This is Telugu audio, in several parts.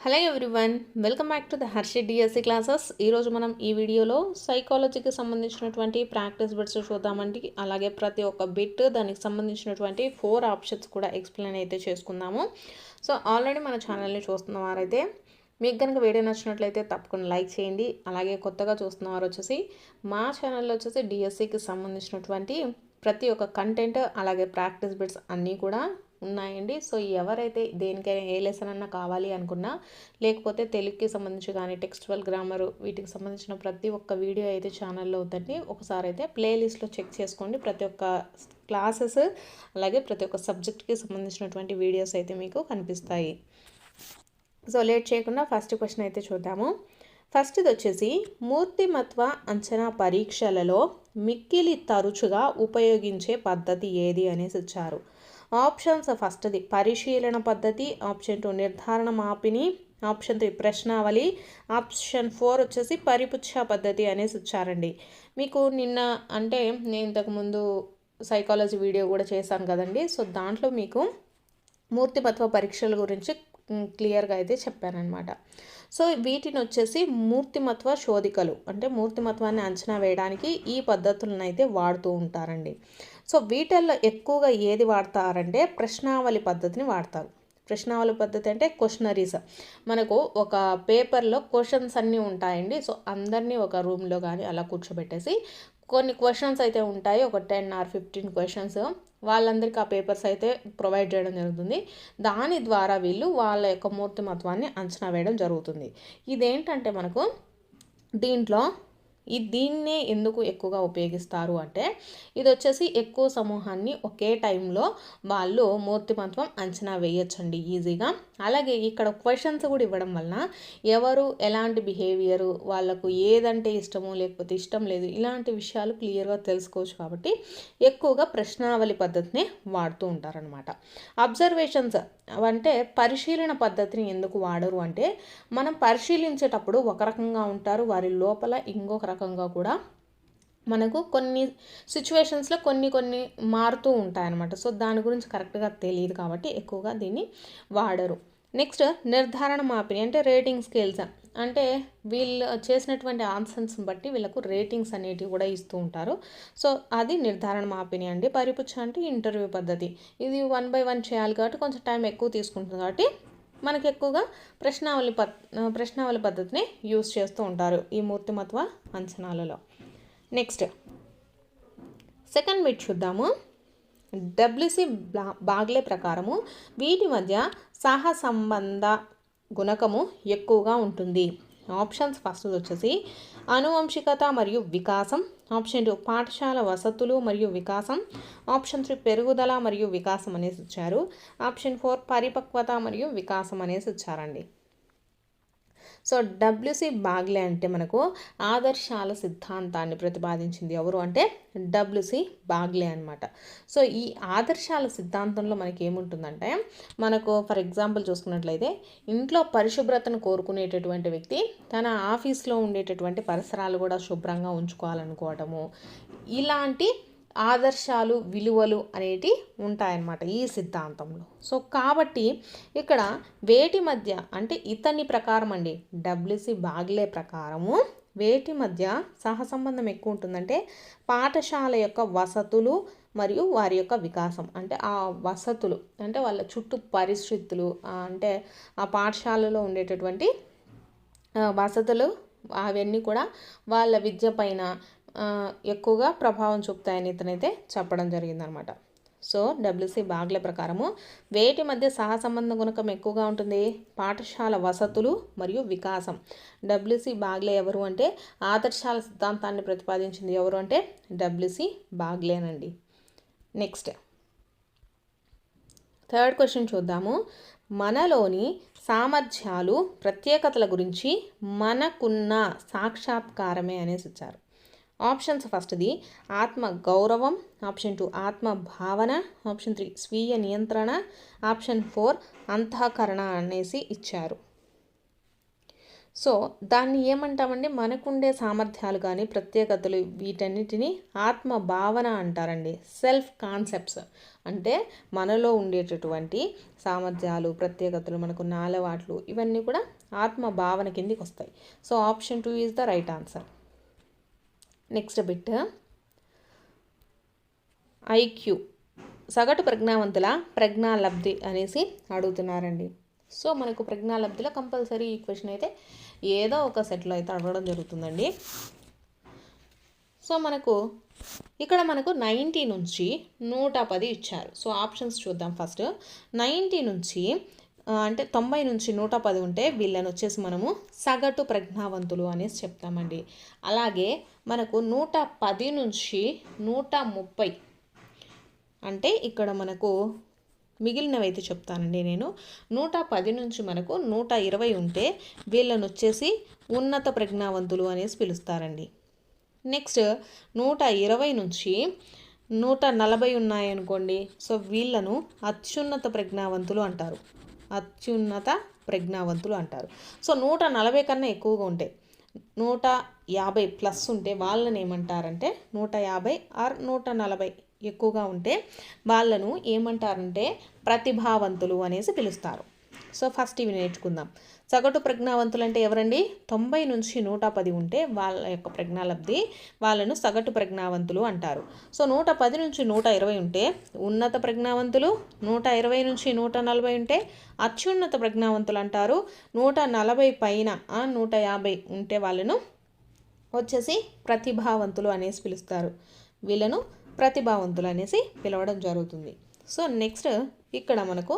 Hello everyone, welcome back to the Harshit DSC classes. ఈరోజు మనం ఈ వీడియోలో సైకాలజీకి సంబంధించినటువంటి ప్రాక్టీస్ బిట్స్ చూద్దామండి. అలాగే ప్రతి ఒక్క బిట్ దానికి సంబంధించినటువంటి 4 ఆప్షన్స్ కూడా ఎక్స్ప్లెయిన్ అయితే చేసుకుందాము. సో ఆల్రెడీ మన ఛానల్ని చూస్తున్న వారైతే మీకు కనుక వీడియో నచ్చినట్లయితే తప్పకుండా లైక్ చేయండి. అలాగే కొత్తగా చూస్తున్న వారు వచ్చేసి మా ఛానల్లో వచ్చేసి డిఎస్సికి సంబంధించినటువంటి ప్రతి ఒక్క కంటెంట్ అలాగే ప్రాక్టీస్ బిట్స్ అన్నీ కూడా ఉన్నాయండి. సో ఎవరైతే దేనికైనా ఏ లెసన్ అన్నా కావాలి అనుకున్నా, లేకపోతే తెలుగుకి సంబంధించి కానీ టెక్స్టువల్ గ్రామర్ వీటికి సంబంధించిన ప్రతి ఒక్క వీడియో అయితే ఛానల్లో ఉందండి. ఒకసారి అయితే ప్లేలిస్ట్లో చెక్ చేసుకోండి. ప్రతి ఒక్క క్లాసెస్ అలాగే ప్రతి ఒక్క సబ్జెక్ట్కి సంబంధించినటువంటి వీడియోస్ అయితే మీకు కనిపిస్తాయి. సో లేట్ చేయకుండా ఫస్ట్ క్వశ్చన్ అయితే చూద్దాము. ఫస్ట్ది వచ్చేసి మూర్తిమత్వ అంచనా పరీక్షలలో మిక్కిలి తరచుగా ఉపయోగించే పద్ధతి ఏది అనేసి ఇచ్చారు. ఆప్షన్స్ ఫస్ట్ది పరిశీలన పద్ధతి, ఆప్షన్ 2 నిర్ధారణ మాపిని, ఆప్షన్ 3 ప్రశ్నావళి, ఆప్షన్ 4 వచ్చేసి పరిపుచ్ఛ పద్ధతి అనేసి ఇచ్చారండి. మీకు నిన్న అంటే నేను ఇంతకుముందు సైకాలజీ వీడియో కూడా చేశాను కదండి. సో దాంట్లో మీకు మూర్తిమత్వ పరీక్షల గురించి క్లియర్గా అయితే చెప్పానన్నమాట. సో వీటిని వచ్చేసి మూర్తిమత్వ శోధికలు అంటే మూర్తిమత్వాన్ని అంచనా వేయడానికి ఈ పద్ధతులను అయితే వాడుతూ ఉంటారండి. సో వీటిల్లో ఎక్కువగా ఏది వాడతారంటే ప్రశ్నావళి పద్ధతిని వాడతారు. ప్రశ్నావళి పద్ధతి అంటే క్వశ్చనరీస్. మనకు ఒక పేపర్లో క్వశ్చన్స్ అన్నీ ఉంటాయండి. సో అందరినీ ఒక రూమ్లో కానీ అలా కూర్చోబెట్టేసి కొన్ని క్వశ్చన్స్ అయితే ఉంటాయి, ఒక 10 or 15 క్వశ్చన్స్ వాళ్ళందరికీ ఆ పేపర్స్ అయితే ప్రొవైడ్ చేయడం జరుగుతుంది. దాని ద్వారా వీళ్ళు వాళ్ళ యొక్క మూర్తిమత్వాన్ని అంచనా వేయడం జరుగుతుంది. ఇదేంటంటే మనకు దీంట్లో దీన్నే ఎందుకు ఎక్కువగా ఉపయోగిస్తారు అంటే ఇది వచ్చేసి ఎక్కువ సమూహాన్ని ఒకే టైంలో వాళ్ళు మూర్తిమత్వం అంచనా వేయొచ్చండి ఈజీగా. అలాగే ఇక్కడ క్వశ్చన్స్ కూడా ఇవ్వడం వలన ఎవరు ఎలాంటి బిహేవియరు, వాళ్ళకు ఏదంటే ఇష్టమో లేకపోతే ఇష్టం లేదు ఇలాంటి విషయాలు క్లియర్గా తెలుసుకోవచ్చు. కాబట్టి ఎక్కువగా ప్రశ్నావళి పద్ధతిని వాడుతూ ఉంటారనమాట. అబ్జర్వేషన్స్ అంటే పరిశీలన పద్ధతిని ఎందుకు వాడరు అంటే మనం పరిశీలించేటప్పుడు ఒక రకంగా ఉంటారు, వారి లోపల ఇంకొక రకంగా కూడా మనకు కొన్ని సిచ్యువేషన్స్లో కొన్ని మారుతూ ఉంటాయన్నమాట. సో దాని గురించి కరెక్ట్గా తెలియదు కాబట్టి ఎక్కువగా దీన్ని వాడరు. నెక్స్ట్ నిర్ధారణ మాపిని అంటే రేటింగ్ స్కేల్స్. అంటే వీళ్ళు చేసినటువంటి ఆన్సర్స్ని బట్టి వీళ్ళకు రేటింగ్స్ అనేటివి కూడా ఇస్తూ ఉంటారు. సో అది నిర్ధారణ మాపిని అండి. పరిపుచ్ఛ అంటే ఇంటర్వ్యూ పద్ధతి. ఇది 1 by 1 చేయాలి కాబట్టి కొంచెం టైం ఎక్కువ తీసుకుంటుంది కాబట్టి మనకి ఎక్కువగా ప్రశ్నావళి పద్ధతిని యూజ్ చేస్తూ ఉంటారు ఈ మూర్తిమత్వ అంచనాలలో. నెక్స్ట్ సెకండ్ బిట్ చూద్దాము. డబ్ల్యూసి బాగ్లే ప్రకారము వీటి మధ్య సహసంబంధ గుణకము ఎక్కువగా ఉంటుంది. ఆప్షన్స్ ఫస్ట్ వచ్చేసి అనువంశికత మరియు వికాసం, ఆప్షన్ 2 పాఠశాల వసతులు మరియు వికాసం, ఆప్షన్ 3 పెరుగుదల మరియు వికాసం అనేసి ఇచ్చారు, ఆప్షన్ 4 పరిపక్వత మరియు వికాసం అనేసి ఇచ్చారండి. సో డబ్ల్యూసి బాగ్లే అంటే మనకు ఆదర్శాల సిద్ధాంతాన్ని ప్రతిపాదించింది ఎవరు అంటే డబ్ల్యూసి బాగ్లే అనమాట. సో ఈ ఆదర్శాల సిద్ధాంతంలో మనకి ఏముంటుందంటే మనకు ఫర్ ఎగ్జాంపుల్ చూసుకున్నట్లయితే ఇంట్లో పరిశుభ్రతను కోరుకునేటటువంటి వ్యక్తి తన ఆఫీస్లో ఉండేటటువంటి పరిసరాలు కూడా శుభ్రంగా ఉంచుకోవాలనుకోవటము, ఇలాంటి ఆదర్శాలు విలువలు అనేటి ఉంటాయన్నమాట ఈ సిద్ధాంతంలో. సో కాబట్టి ఇక్కడ వేటి మధ్య అంటే ఇతని ప్రకారం అండి డబ్ల్యూసి బాగ్లే ప్రకారము వేటి మధ్య సహసంబంధం ఎక్కువ ఉంటుందంటే పాఠశాల యొక్క వసతులు మరియు వారి యొక్క వికాసం. అంటే ఆ వసతులు అంటే వాళ్ళ చుట్టూ పరిస్థితులు అంటే ఆ పాఠశాలలో ఉండేటటువంటి వసతులు అవన్నీ కూడా వాళ్ళ విద్య పైన ఎక్కువగా ప్రభావం చూపుతాయని ఇతనైతే చెప్పడం జరిగిందనమాట. సో డబ్ల్యూసి బాగ్లే ప్రకారము వేటి మధ్య సహసంబంధ గుణకం ఎక్కువగా ఉంటుంది పాఠశాల వసతులు మరియు వికాసం. డబ్ల్యూసి బాగ్లే ఎవరు అంటే ఆదర్శాల సిద్ధాంతాన్ని ప్రతిపాదించింది ఎవరు అంటే డబ్ల్యూసి బాగ్లేనండి. నెక్స్ట్ థర్డ్ క్వశ్చన్ చూద్దాము. మనలోని సామర్థ్యాలు ప్రత్యేకతల గురించి మనకున్న సాక్షాత్కారమే అనేసి ఇచ్చారు. ఆప్షన్స్ ఫస్ట్ది ఆత్మ గౌరవం, ఆప్షన్ 2 ఆత్మ భావన, ఆప్షన్ 3 స్వీయ నియంత్రణ, ఆప్షన్ 4 అంతఃకరణ అనేసి ఇచ్చారు. సో దాన్ని ఏమంటామండి, మనకుండే సామర్థ్యాలు కానీ ప్రత్యేకతలు వీటన్నిటిని ఆత్మ భావన అంటారండి. సెల్ఫ్ కాన్సెప్ట్స్ అంటే మనలో ఉండేటటువంటి సామర్థ్యాలు ప్రత్యేకతలు మనకున్న అలవాట్లు ఇవన్నీ కూడా ఆత్మ భావన కిందికి వస్తాయి. So option 2 is the right answer. Next bit, IQ సగటు ప్రజ్ఞావంతుల ప్రజ్ఞాలబ్ధి అనేసి అడుగుతున్నారండి. సో మనకు ప్రజ్ఞాలబ్ధిలో కంపల్సరీ ఈ క్వశ్చన్ అయితే ఏదో ఒక సెట్లో అయితే అడగడం జరుగుతుందండి. సో మనకు ఇక్కడ 90 నుంచి 110 ఇచ్చారు. సో ఆప్షన్స్ చూద్దాం. ఫస్ట్ 90 నుంచి అంటే 90 నుంచి 110 ఉంటే వీళ్ళని వచ్చేసి మనము సగటు ప్రజ్ఞావంతులు అనేసి చెప్తామండి. అలాగే మనకు 110 నుంచి 130 అంటే ఇక్కడ మనకు మిగిలినవి అయితే చెప్తానండి నేను. 110 నుంచి మనకు 120 ఉంటే వీళ్ళని వచ్చేసి ఉన్నత ప్రజ్ఞావంతులు అనేసి పిలుస్తారండి. నెక్స్ట్ 120 నుంచి 140 ఉన్నాయనుకోండి, సో వీళ్ళను అత్యున్నత ప్రజ్ఞావంతులు అంటారు. అత్యున్నత ప్రజ్ఞావంతులు అంటారు. సో 140 కన్నా ఎక్కువగా ఉంటే 150 ప్లస్ ఉంటే వాళ్ళని ఏమంటారంటే 150 ఆర్ 140 ఎక్కువగా ఉంటే వాళ్ళను ఏమంటారంటే ప్రతిభావంతులు అనేసి పిలుస్తారు. సో ఫస్ట్ ఇవి నేర్చుకుందాం. సగటు ప్రజ్ఞావంతులు అంటే ఎవరండి? 90 నుంచి 110 ఉంటే వాళ్ళ యొక్క ప్రజ్ఞాలబ్ధి వాళ్ళను సగటు ప్రజ్ఞావంతులు అంటారు. సో 110 నుంచి 120 ఉంటే ఉన్నత ప్రజ్ఞావంతులు, 120 నుంచి 140 ఉంటే అత్యున్నత ప్రజ్ఞావంతులు అంటారు. 140 పైన 150 ఉంటే వాళ్ళను వచ్చేసి ప్రతిభావంతులు అనేసి పిలుస్తారు. వీళ్ళను ప్రతిభావంతులు అనేసి పిలవడం జరుగుతుంది. సో నెక్స్ట్ ఇక్కడ మనకు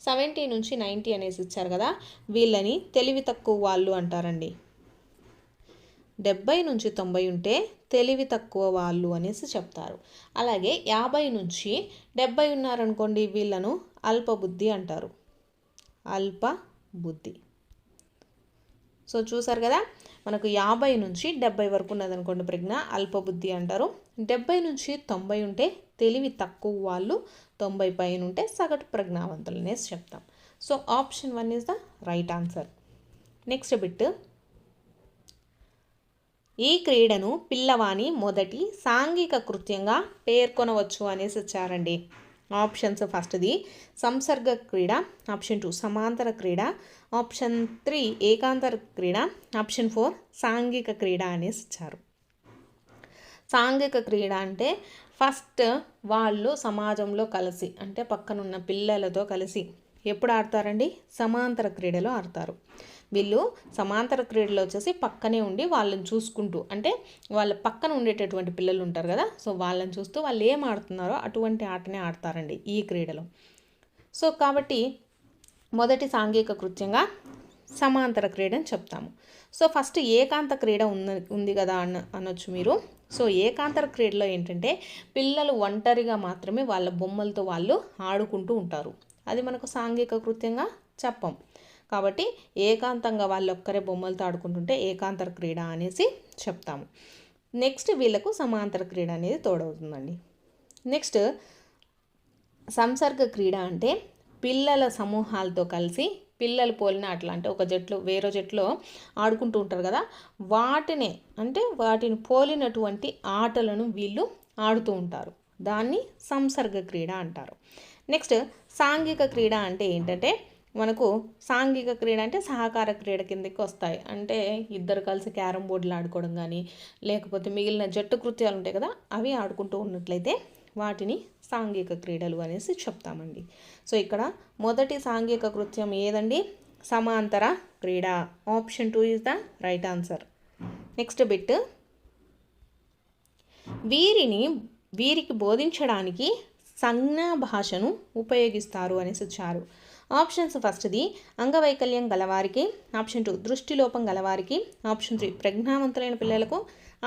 70 నుంచి 90 అనేసి ఇచ్చారు కదా, వీళ్ళని తెలివి తక్కువ వాళ్ళు అంటారండి. 70 నుంచి 90 ఉంటే తెలివి తక్కువ వాళ్ళు అనేసి చెప్తారు. అలాగే 50 నుంచి 70 ఉన్నారనుకోండి, వీళ్ళను అల్పబుద్ధి అంటారు. అల్పబుద్ధి. సో చూసారు కదా, మనకు 50 నుంచి 70 వరకు ఉన్నదనుకోండి ప్రజ్ఞ, అల్పబుద్ధి అంటారు. 70 నుంచి 90 ఉంటే తెలివి తక్కువ వాళ్ళు, 90 పైన ఉంటే సగటు ప్రజ్ఞావంతులు అనేసి చెప్తాం. So option 1 is the right answer. Next bit, ఈ క్రీడను పిల్లవాని మొదటి సాంఘిక కృత్యంగా పేర్కొనవచ్చు అనేసి ఇచ్చారండి. ఆప్షన్స్ ఫస్ట్ది సంసర్గ క్రీడ, ఆప్షన్ 2 సమాంతర క్రీడ, ఆప్షన్ 3 ఏకాంతర క్రీడ, ఆప్షన్ 4 సాంఘిక క్రీడ అనేసి ఇచ్చారు. సాంఘిక క్రీడ అంటే ఫస్ట్ వాళ్ళు సమాజంలో కలిసి అంటే పక్కనున్న పిల్లలతో కలిసి ఎప్పుడు ఆడతారండి? సమాంతర క్రీడలో ఆడతారు. వీళ్ళు సమాంతర క్రీడలో వచ్చేసి పక్కనే ఉండి వాళ్ళని చూసుకుంటూ, అంటే వాళ్ళ పక్కన ఉండేటటువంటి పిల్లలు ఉంటారు కదా, సో వాళ్ళని చూస్తూ వాళ్ళు ఏం ఆడుతున్నారో అటువంటి ఆటనే ఆడతారండి ఈ క్రీడలో. సో కాబట్టి మొదటి సాంఘిక కృత్యంగా సమాంతర క్రీడని చెప్తాము. సో ఫస్ట్ ఏకాంత క్రీడ ఉంది కదా అనొచ్చు మీరు. సో ఏకాంతర క్రీడలో ఏంటంటే పిల్లలు ఒంటరిగా మాత్రమే వాళ్ళ బొమ్మలతో వాళ్ళు ఆడుకుంటూ ఉంటారు. అది మనకు సాంఘిక కృత్యంగా చెప్పం. కాబట్టి ఏకాంతంగా వాళ్ళు ఒక్కరే బొమ్మలతో ఆడుకుంటుంటే ఏకాంతర క్రీడ అనేసి చెప్తాము. నెక్స్ట్ వీళ్ళకు సమాంతర క్రీడ అనేది తోడవుతుందండి. నెక్స్ట్ సంసర్గ క్రీడ అంటే పిల్లల సమూహాలతో కలిసి పిల్లలు పోలిన ఆటలు, అంటే ఒక జట్లు వేరే జట్లో ఆడుకుంటూ ఉంటారు కదా, వాటిని పోలినటువంటి ఆటలను వీళ్ళు ఆడుతూ ఉంటారు. దాన్ని సంసర్గ క్రీడ అంటారు. నెక్స్ట్ సాంఘిక క్రీడ అంటే ఏంటంటే మనకు సాంఘిక క్రీడ అంటే సహకార క్రీడ కిందకి వస్తాయి. అంటే ఇద్దరు కలిసి క్యారం బోర్డులు ఆడుకోవడం కానీ, లేకపోతే మిగిలిన జట్టు కృత్యాలు ఉంటాయి కదా, అవి ఆడుకుంటూ ఉన్నట్లయితే వాటిని సాంఘిక క్రీడలు అనేసి చెప్తామండి. సో ఇక్కడ మొదటి సాంఘిక కృత్యం ఏదండి? సమాంతర క్రీడ. Option 2 is the right answer. Next bit, వీరికి బోధించడానికి సంజ్ఞా భాషను ఉపయోగిస్తారు అనేసి వచ్చారు. ఆప్షన్స్ ఫస్ట్ది అంగవైకల్యం గలవారికి, ఆప్షన్ 2 దృష్టిలోపం గలవారికి, ఆప్షన్ 3 ప్రజ్ఞావంతులైన పిల్లలకు,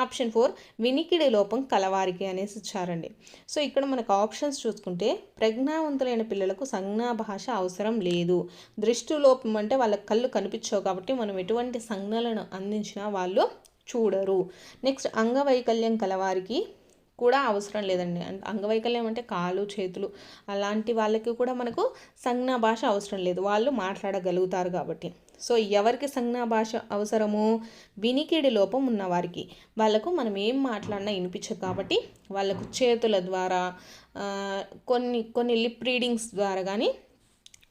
ఆప్షన్ 4 వినికిడి లోపం కలవారికి అనేసి ఇచ్చారండి. సో ఇక్కడ మనకు ఆప్షన్స్ చూసుకుంటే ప్రజ్ఞావంతులైన పిల్లలకు సంజ్ఞా భాష అవసరం లేదు. దృష్టిలోపం అంటే వాళ్ళ కళ్ళు కనిపించవు కాబట్టి మనం ఎటువంటి సంజ్ఞలను అందించినా వాళ్ళు చూడరు. నెక్స్ట్ అంగవైకల్యం కలవారికి కూడా అవసరం లేదండి. అంగవైకల్యం అంటే కాళ్ళు చేతులు అలాంటి వాళ్ళకి కూడా మనకు సంజ్ఞా భాష అవసరం లేదు, వాళ్ళు మాట్లాడగలుగుతారు కాబట్టి. సో ఎవరికి సంజ్ఞా భాష అవసరము? వినికిడి లోపం ఉన్నవారికి. వాళ్ళకు మనం ఏం మాట్లాడినా వినిపించదు కాబట్టి వాళ్ళకు చేతుల ద్వారా కొన్ని కొన్ని లిప్ రీడింగ్స్ ద్వారా కానీ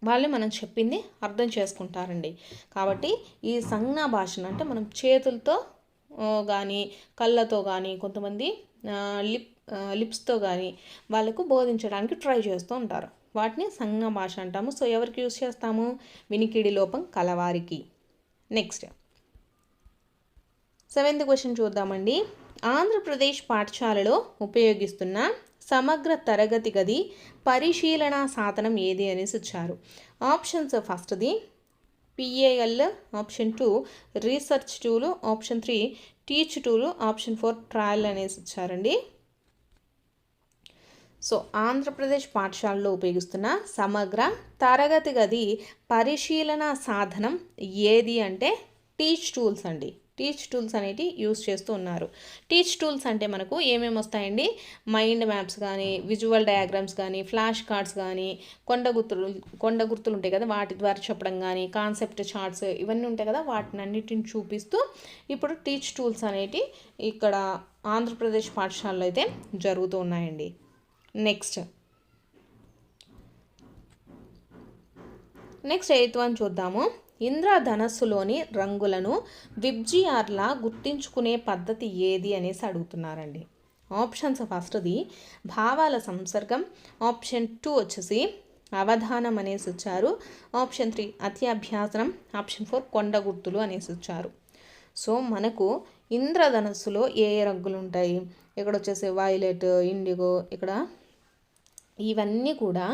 వాళ్ళు మనం చెప్పింది అర్థం చేసుకుంటారండి. కాబట్టి ఈ సంజ్ఞా భాషను అంటే మనం చేతులతో కానీ కళ్ళతో కానీ కొంతమంది లిప్స్తో కానీ వాళ్ళకు బోధించడానికి ట్రై చేస్తూ ఉంటారు. వాటిని సంజ్ఞా భాష అంటాము. సో ఎవరికి యూస్ చేస్తాము? వినికిడి లోపం కలవారికి. నెక్స్ట్ 7th క్వశ్చన్ చూద్దామండి. ఆంధ్రప్రదేశ్ పాఠశాలలో ఉపయోగిస్తున్న సమగ్ర తరగతి గది పరిశీలన సాధనం ఏది అనేసి ఇచ్చారు. ఆప్షన్స్ ఫస్ట్ది PAL, option 2 research tool, option 3 teach tool, option 4 trial అనేసి ఇచ్చారండి. సో ఆంధ్రప్రదేశ్ పాఠశాలలో ఉపయోగిస్తున్న సమగ్ర తరగతి గది పరిశీలన సాధనం ఏది అంటే టీచ్ టూల్స్ అండి. టీచ్ టూల్స్ అనేవి యూస్ చేస్తూ ఉన్నారు. టీచ్ టూల్స్ అంటే మనకు ఏమేమి వస్తాయండి? మైండ్ మ్యాప్స్ కానీ, విజువల్ డయాగ్రామ్స్ కానీ, ఫ్లాష్ కార్డ్స్ కానీ, కొండ గుర్తులు ఉంటాయి కదా వాటి ద్వారా చెప్పడం కానీ, కాన్సెప్ట్ చార్ట్స్ ఇవన్నీ ఉంటాయి కదా వాటిని అన్నిటిని చూపిస్తూ ఇప్పుడు టీచ్ టూల్స్ అనేవి ఇక్కడ ఆంధ్రప్రదేశ్ పాఠశాలలో అయితే జరుగుతూ ఉన్నాయండి. నెక్స్ట్ 8th వన్ చూద్దాము. ఇంద్రధనస్సులోని రంగులను విబ్జిఆర్లా గుర్తించుకునే పద్ధతి ఏది అనేసి అడుగుతున్నారండి. ఆప్షన్స్ ఫస్ట్ది భావాల సంసర్గం, ఆప్షన్ 2 వచ్చేసి అవధానం అనేసి ఇచ్చారు, ఆప్షన్ 3 అత్యభ్యాసనం, ఆప్షన్ 4 కొండ గుర్తులు అనేసి ఇచ్చారు. సో మనకు ఇంద్రధనస్సులో ఏ రంగులు ఉంటాయి? ఇక్కడ వచ్చేసి వైలెట్, ఇండిగో, ఇక్కడ ఇవన్నీ కూడా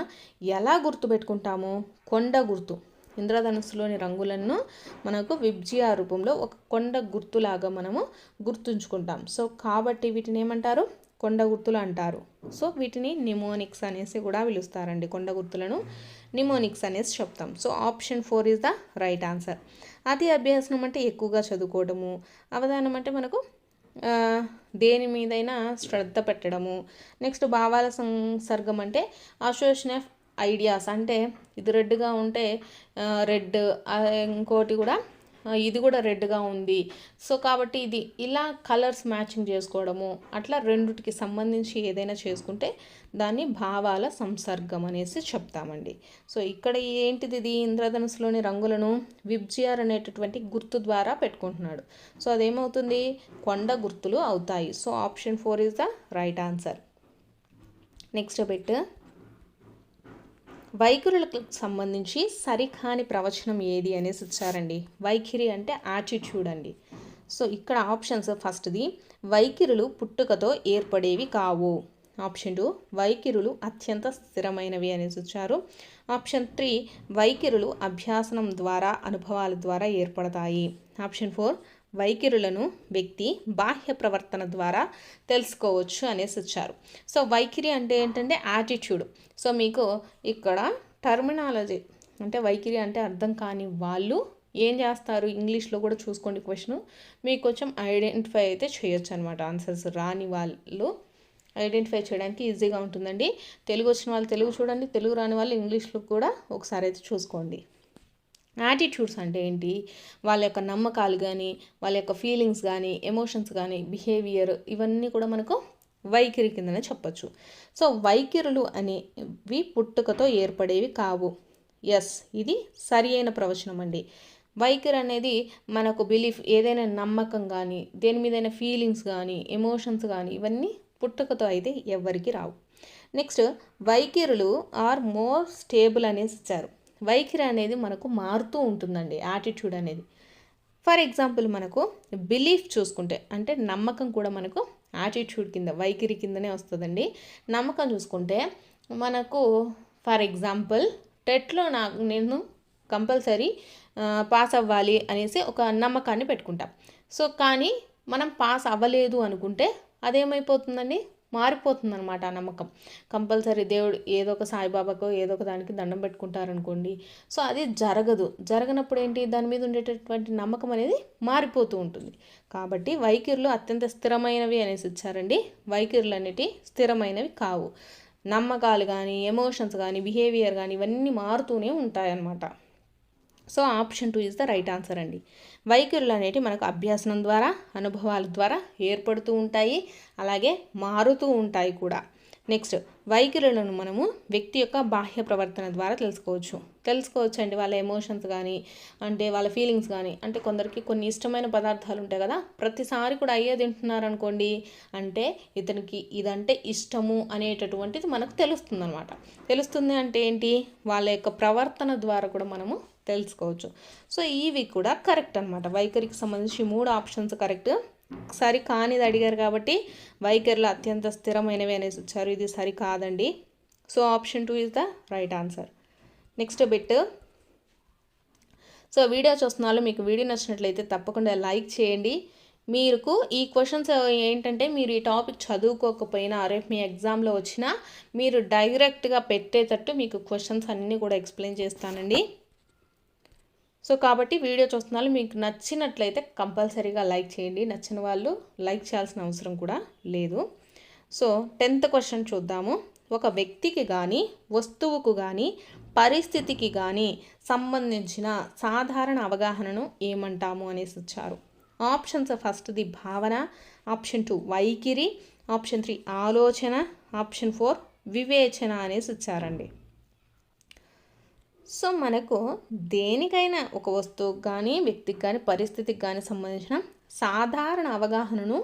ఎలా గుర్తుపెట్టుకుంటాము? కొండ గుర్తు. ఇంద్రధనుస్సులోని రంగులను మనకు విబ్జియా రూపంలో ఒక కొండ గుర్తులాగా మనము గుర్తుంచుకుంటాం. సో కాబట్టి వీటిని ఏమంటారు? కొండ గుర్తులు అంటారు. సో వీటిని నిమోనిక్స్ అనేసి కూడా పిలుస్తారండి. కొండ గుర్తులను నిమోనిక్స్ అనేసి చెప్తాం. So option 4 is the right answer. అతి అభ్యాసనం అంటే ఎక్కువగా చదువుకోవడము, అవధానం అంటే మనకు దేని మీదైనా శ్రద్ధ పెట్టడము. నెక్స్ట్ భావాల సంసర్గం అంటే అసోసియేషన్ ఆఫ్ ఐడియాస్, అంటే ఇది రెడ్గా ఉంటే రెడ్, ఇంకోటి కూడా ఇది కూడా రెడ్గా ఉంది, సో కాబట్టి ఇది ఇలా కలర్స్ మ్యాచింగ్ చేసుకోవడము, అట్లా రెండుటికి సంబంధించి ఏదైనా చేసుకుంటే దాన్ని భావాల సంసర్గం అనేసి చెప్తామండి. సో ఇక్కడ ఏంటిది? ఇది ఇంద్రధనుస్సులోని రంగులను విబ్జిఆర్ అనేటటువంటి గుర్తు ద్వారా పెట్టుకుంటున్నాడు. సో అదేమవుతుంది? కొండ గుర్తులు అవుతాయి. So option 4 is the right answer. Next bit, వైఖరులకు సంబంధించి సరికాని ప్రవచనం ఏది అనేసి ఇచ్చారండి. వైఖరి అంటే యాటిట్యూడ్ అండి. సో ఇక్కడ ఆప్షన్స్ ఫస్ట్ది వైఖరులు పుట్టుకతో ఏర్పడేవి కావు, ఆప్షన్ 2 వైఖరులు అత్యంత స్థిరమైనవి అనేసి ఇచ్చారు, ఆప్షన్ 3 వైఖరులు అభ్యాసనం ద్వారా అనుభవాల ద్వారా ఏర్పడతాయి, ఆప్షన్ 4 వైఖరులను వ్యక్తి బాహ్య ప్రవర్తన ద్వారా తెలుసుకోవచ్చు అనేసి ఇచ్చారు. సో వైఖరి అంటే ఏంటంటే యాటిట్యూడ్. సో మీకు ఇక్కడ టర్మినాలజీ అంటే వైఖరి అంటే అర్థం కాని వాళ్ళు ఏం చేస్తారు? ఇంగ్లీష్లో కూడా చూసుకోండి క్వశ్చన్, మీకు కొంచెం ఐడెంటిఫై అయితే చేయొచ్చు అనమాట. ఆన్సర్స్ రాని వాళ్ళు ఐడెంటిఫై చేయడానికి ఈజీగా ఉంటుందండి. తెలుగు వచ్చిన వాళ్ళు తెలుగు చూడండి, తెలుగు రాని వాళ్ళు ఇంగ్లీష్లో కూడా ఒకసారి అయితే చూసుకోండి. యాటిట్యూడ్స్ అంటే ఏంటి? వాళ్ళ యొక్క నమ్మకాలు కానీ, వాళ్ళ యొక్క ఫీలింగ్స్ కానీ, ఎమోషన్స్ కానీ, బిహేవియర్ ఇవన్నీ కూడా మనకు వైఖరి కిందనే చెప్పచ్చు. సో వైఖరులు అనేవి పుట్టుకతో ఏర్పడేవి కావు. ఎస్, ఇది సరి అయిన ప్రవచనం అండి. వైఖరి అనేది మనకు బిలీఫ్, ఏదైనా నమ్మకం కానీ, దేని మీదైనా ఫీలింగ్స్ కానీ, ఎమోషన్స్ కానీ ఇవన్నీ పుట్టుకతో అయితే ఎవరికి రావు. నెక్స్ట్ వైఖరులు ఆర్ మోర్ స్టేబుల్ అనేసి ఇచ్చారు. వైఖరి అనేది మనకు మారుతూ ఉంటుందండి. యాటిట్యూడ్ అనేది ఫర్ ఎగ్జాంపుల్ మనకు బిలీఫ్ చూసుకుంటే అంటే నమ్మకం కూడా మనకు యాటిట్యూడ్ కింద వైఖరి కిందనే వస్తుందండి. నమ్మకం చూసుకుంటే మనకు ఫర్ ఎగ్జాంపుల్ టెట్లో నేను కంపల్సరీ పాస్ అవ్వాలి అనేసి ఒక నమ్మకాన్ని పెట్టుకుంటాం. సో కానీ మనం పాస్ అవ్వలేదు అనుకుంటే అదేమైపోతుందండి? మారిపోతుందన్నమాట ఆ నమ్మకం. కంపల్సరీ దేవుడు ఏదో ఒక సాయిబాబాకో ఏదో ఒక దానికి దండం పెట్టుకుంటారనుకోండి, సో అది జరగదు. జరగనప్పుడు ఏంటి, దాని మీద ఉండేటటువంటి నమ్మకం అనేది మారిపోతూ ఉంటుంది. కాబట్టి వైఖరులు అత్యంత స్థిరమైనవి అనేసి ఇచ్చారండి. వైఖరులు అనేవి స్థిరమైనవి కావు. నమ్మకాలు కానీ, ఎమోషన్స్ కానీ, బిహేవియర్ కానీ ఇవన్నీ మారుతూనే ఉంటాయన్నమాట. So option 2 is the right answer అండి. వైఖరులు అనేవి మనకు అభ్యాసనం ద్వారా, అనుభవాల ద్వారా ఏర్పడుతూ ఉంటాయి, అలాగే మారుతూ ఉంటాయి కూడా. నెక్స్ట్, వైఖరులను మనము వ్యక్తి యొక్క బాహ్య ప్రవర్తన ద్వారా తెలుసుకోవచ్చు అండి. వాళ్ళ ఎమోషన్స్ కానీ, అంటే వాళ్ళ ఫీలింగ్స్ కానీ, అంటే కొందరికి కొన్ని ఇష్టమైన పదార్థాలు ఉంటాయి కదా, ప్రతిసారి కూడా అయ్యే తింటున్నారు అనుకోండి, అంటే ఇతనికి ఇదంటే ఇష్టము అనేటటువంటిది మనకు తెలుస్తుంది అనమాట. తెలుస్తుంది అంటే ఏంటి, వాళ్ళ యొక్క ప్రవర్తన ద్వారా కూడా మనము తెలుసుకోవచ్చు. సో ఇవి కూడా కరెక్ట్ అనమాట. వైఖరికి సంబంధించి 3 ఆప్షన్స్ కరెక్ట్. సరి కానిది అడిగారు కాబట్టి వైఖరిలో అత్యంత స్థిరమైనవి అనేసి వచ్చారు, ఇది సరి కాదండి. So option 2 is the right answer. Next bit. So video చూస్తున్న వాళ్ళు మీకు వీడియో నచ్చినట్లయితే తప్పకుండా లైక్ చేయండి. మీకు ఈ క్వశ్చన్స్ ఏంటంటే, మీరు ఈ టాపిక్ చదువుకోకపోయినా రేపు మీ ఎగ్జామ్లో వచ్చినా మీరు డైరెక్ట్గా పెట్టేటట్టు మీకు క్వశ్చన్స్ అన్నీ కూడా ఎక్స్ప్లెయిన్ చేస్తానండి. సో కాబట్టి వీడియో చూస్తున్న వాళ్ళు మీకు నచ్చినట్లయితే కంపల్సరీగా లైక్ చేయండి. నచ్చిన వాళ్ళు లైక్ చేయాల్సిన అవసరం కూడా లేదు. సో 10th క్వశ్చన్ చూద్దాము. ఒక వ్యక్తికి కానీ, వస్తువుకు కానీ, పరిస్థితికి కానీ సంబంధించిన సాధారణ అవగాహనను ఏమంటాము అనేసి ఇచ్చారు. ఆప్షన్స్: ఫస్ట్ది భావన, ఆప్షన్ 2 వైఖరి, ఆప్షన్ 3 ఆలోచన, ఆప్షన్ 4 వివేచన అనేసి ఇచ్చారండి. సో మనకు దేనికైనా, ఒక వస్తువుకి కానీ, వ్యక్తికి కానీ, పరిస్థితికి కానీ సంబంధించిన సాధారణ అవగాహనను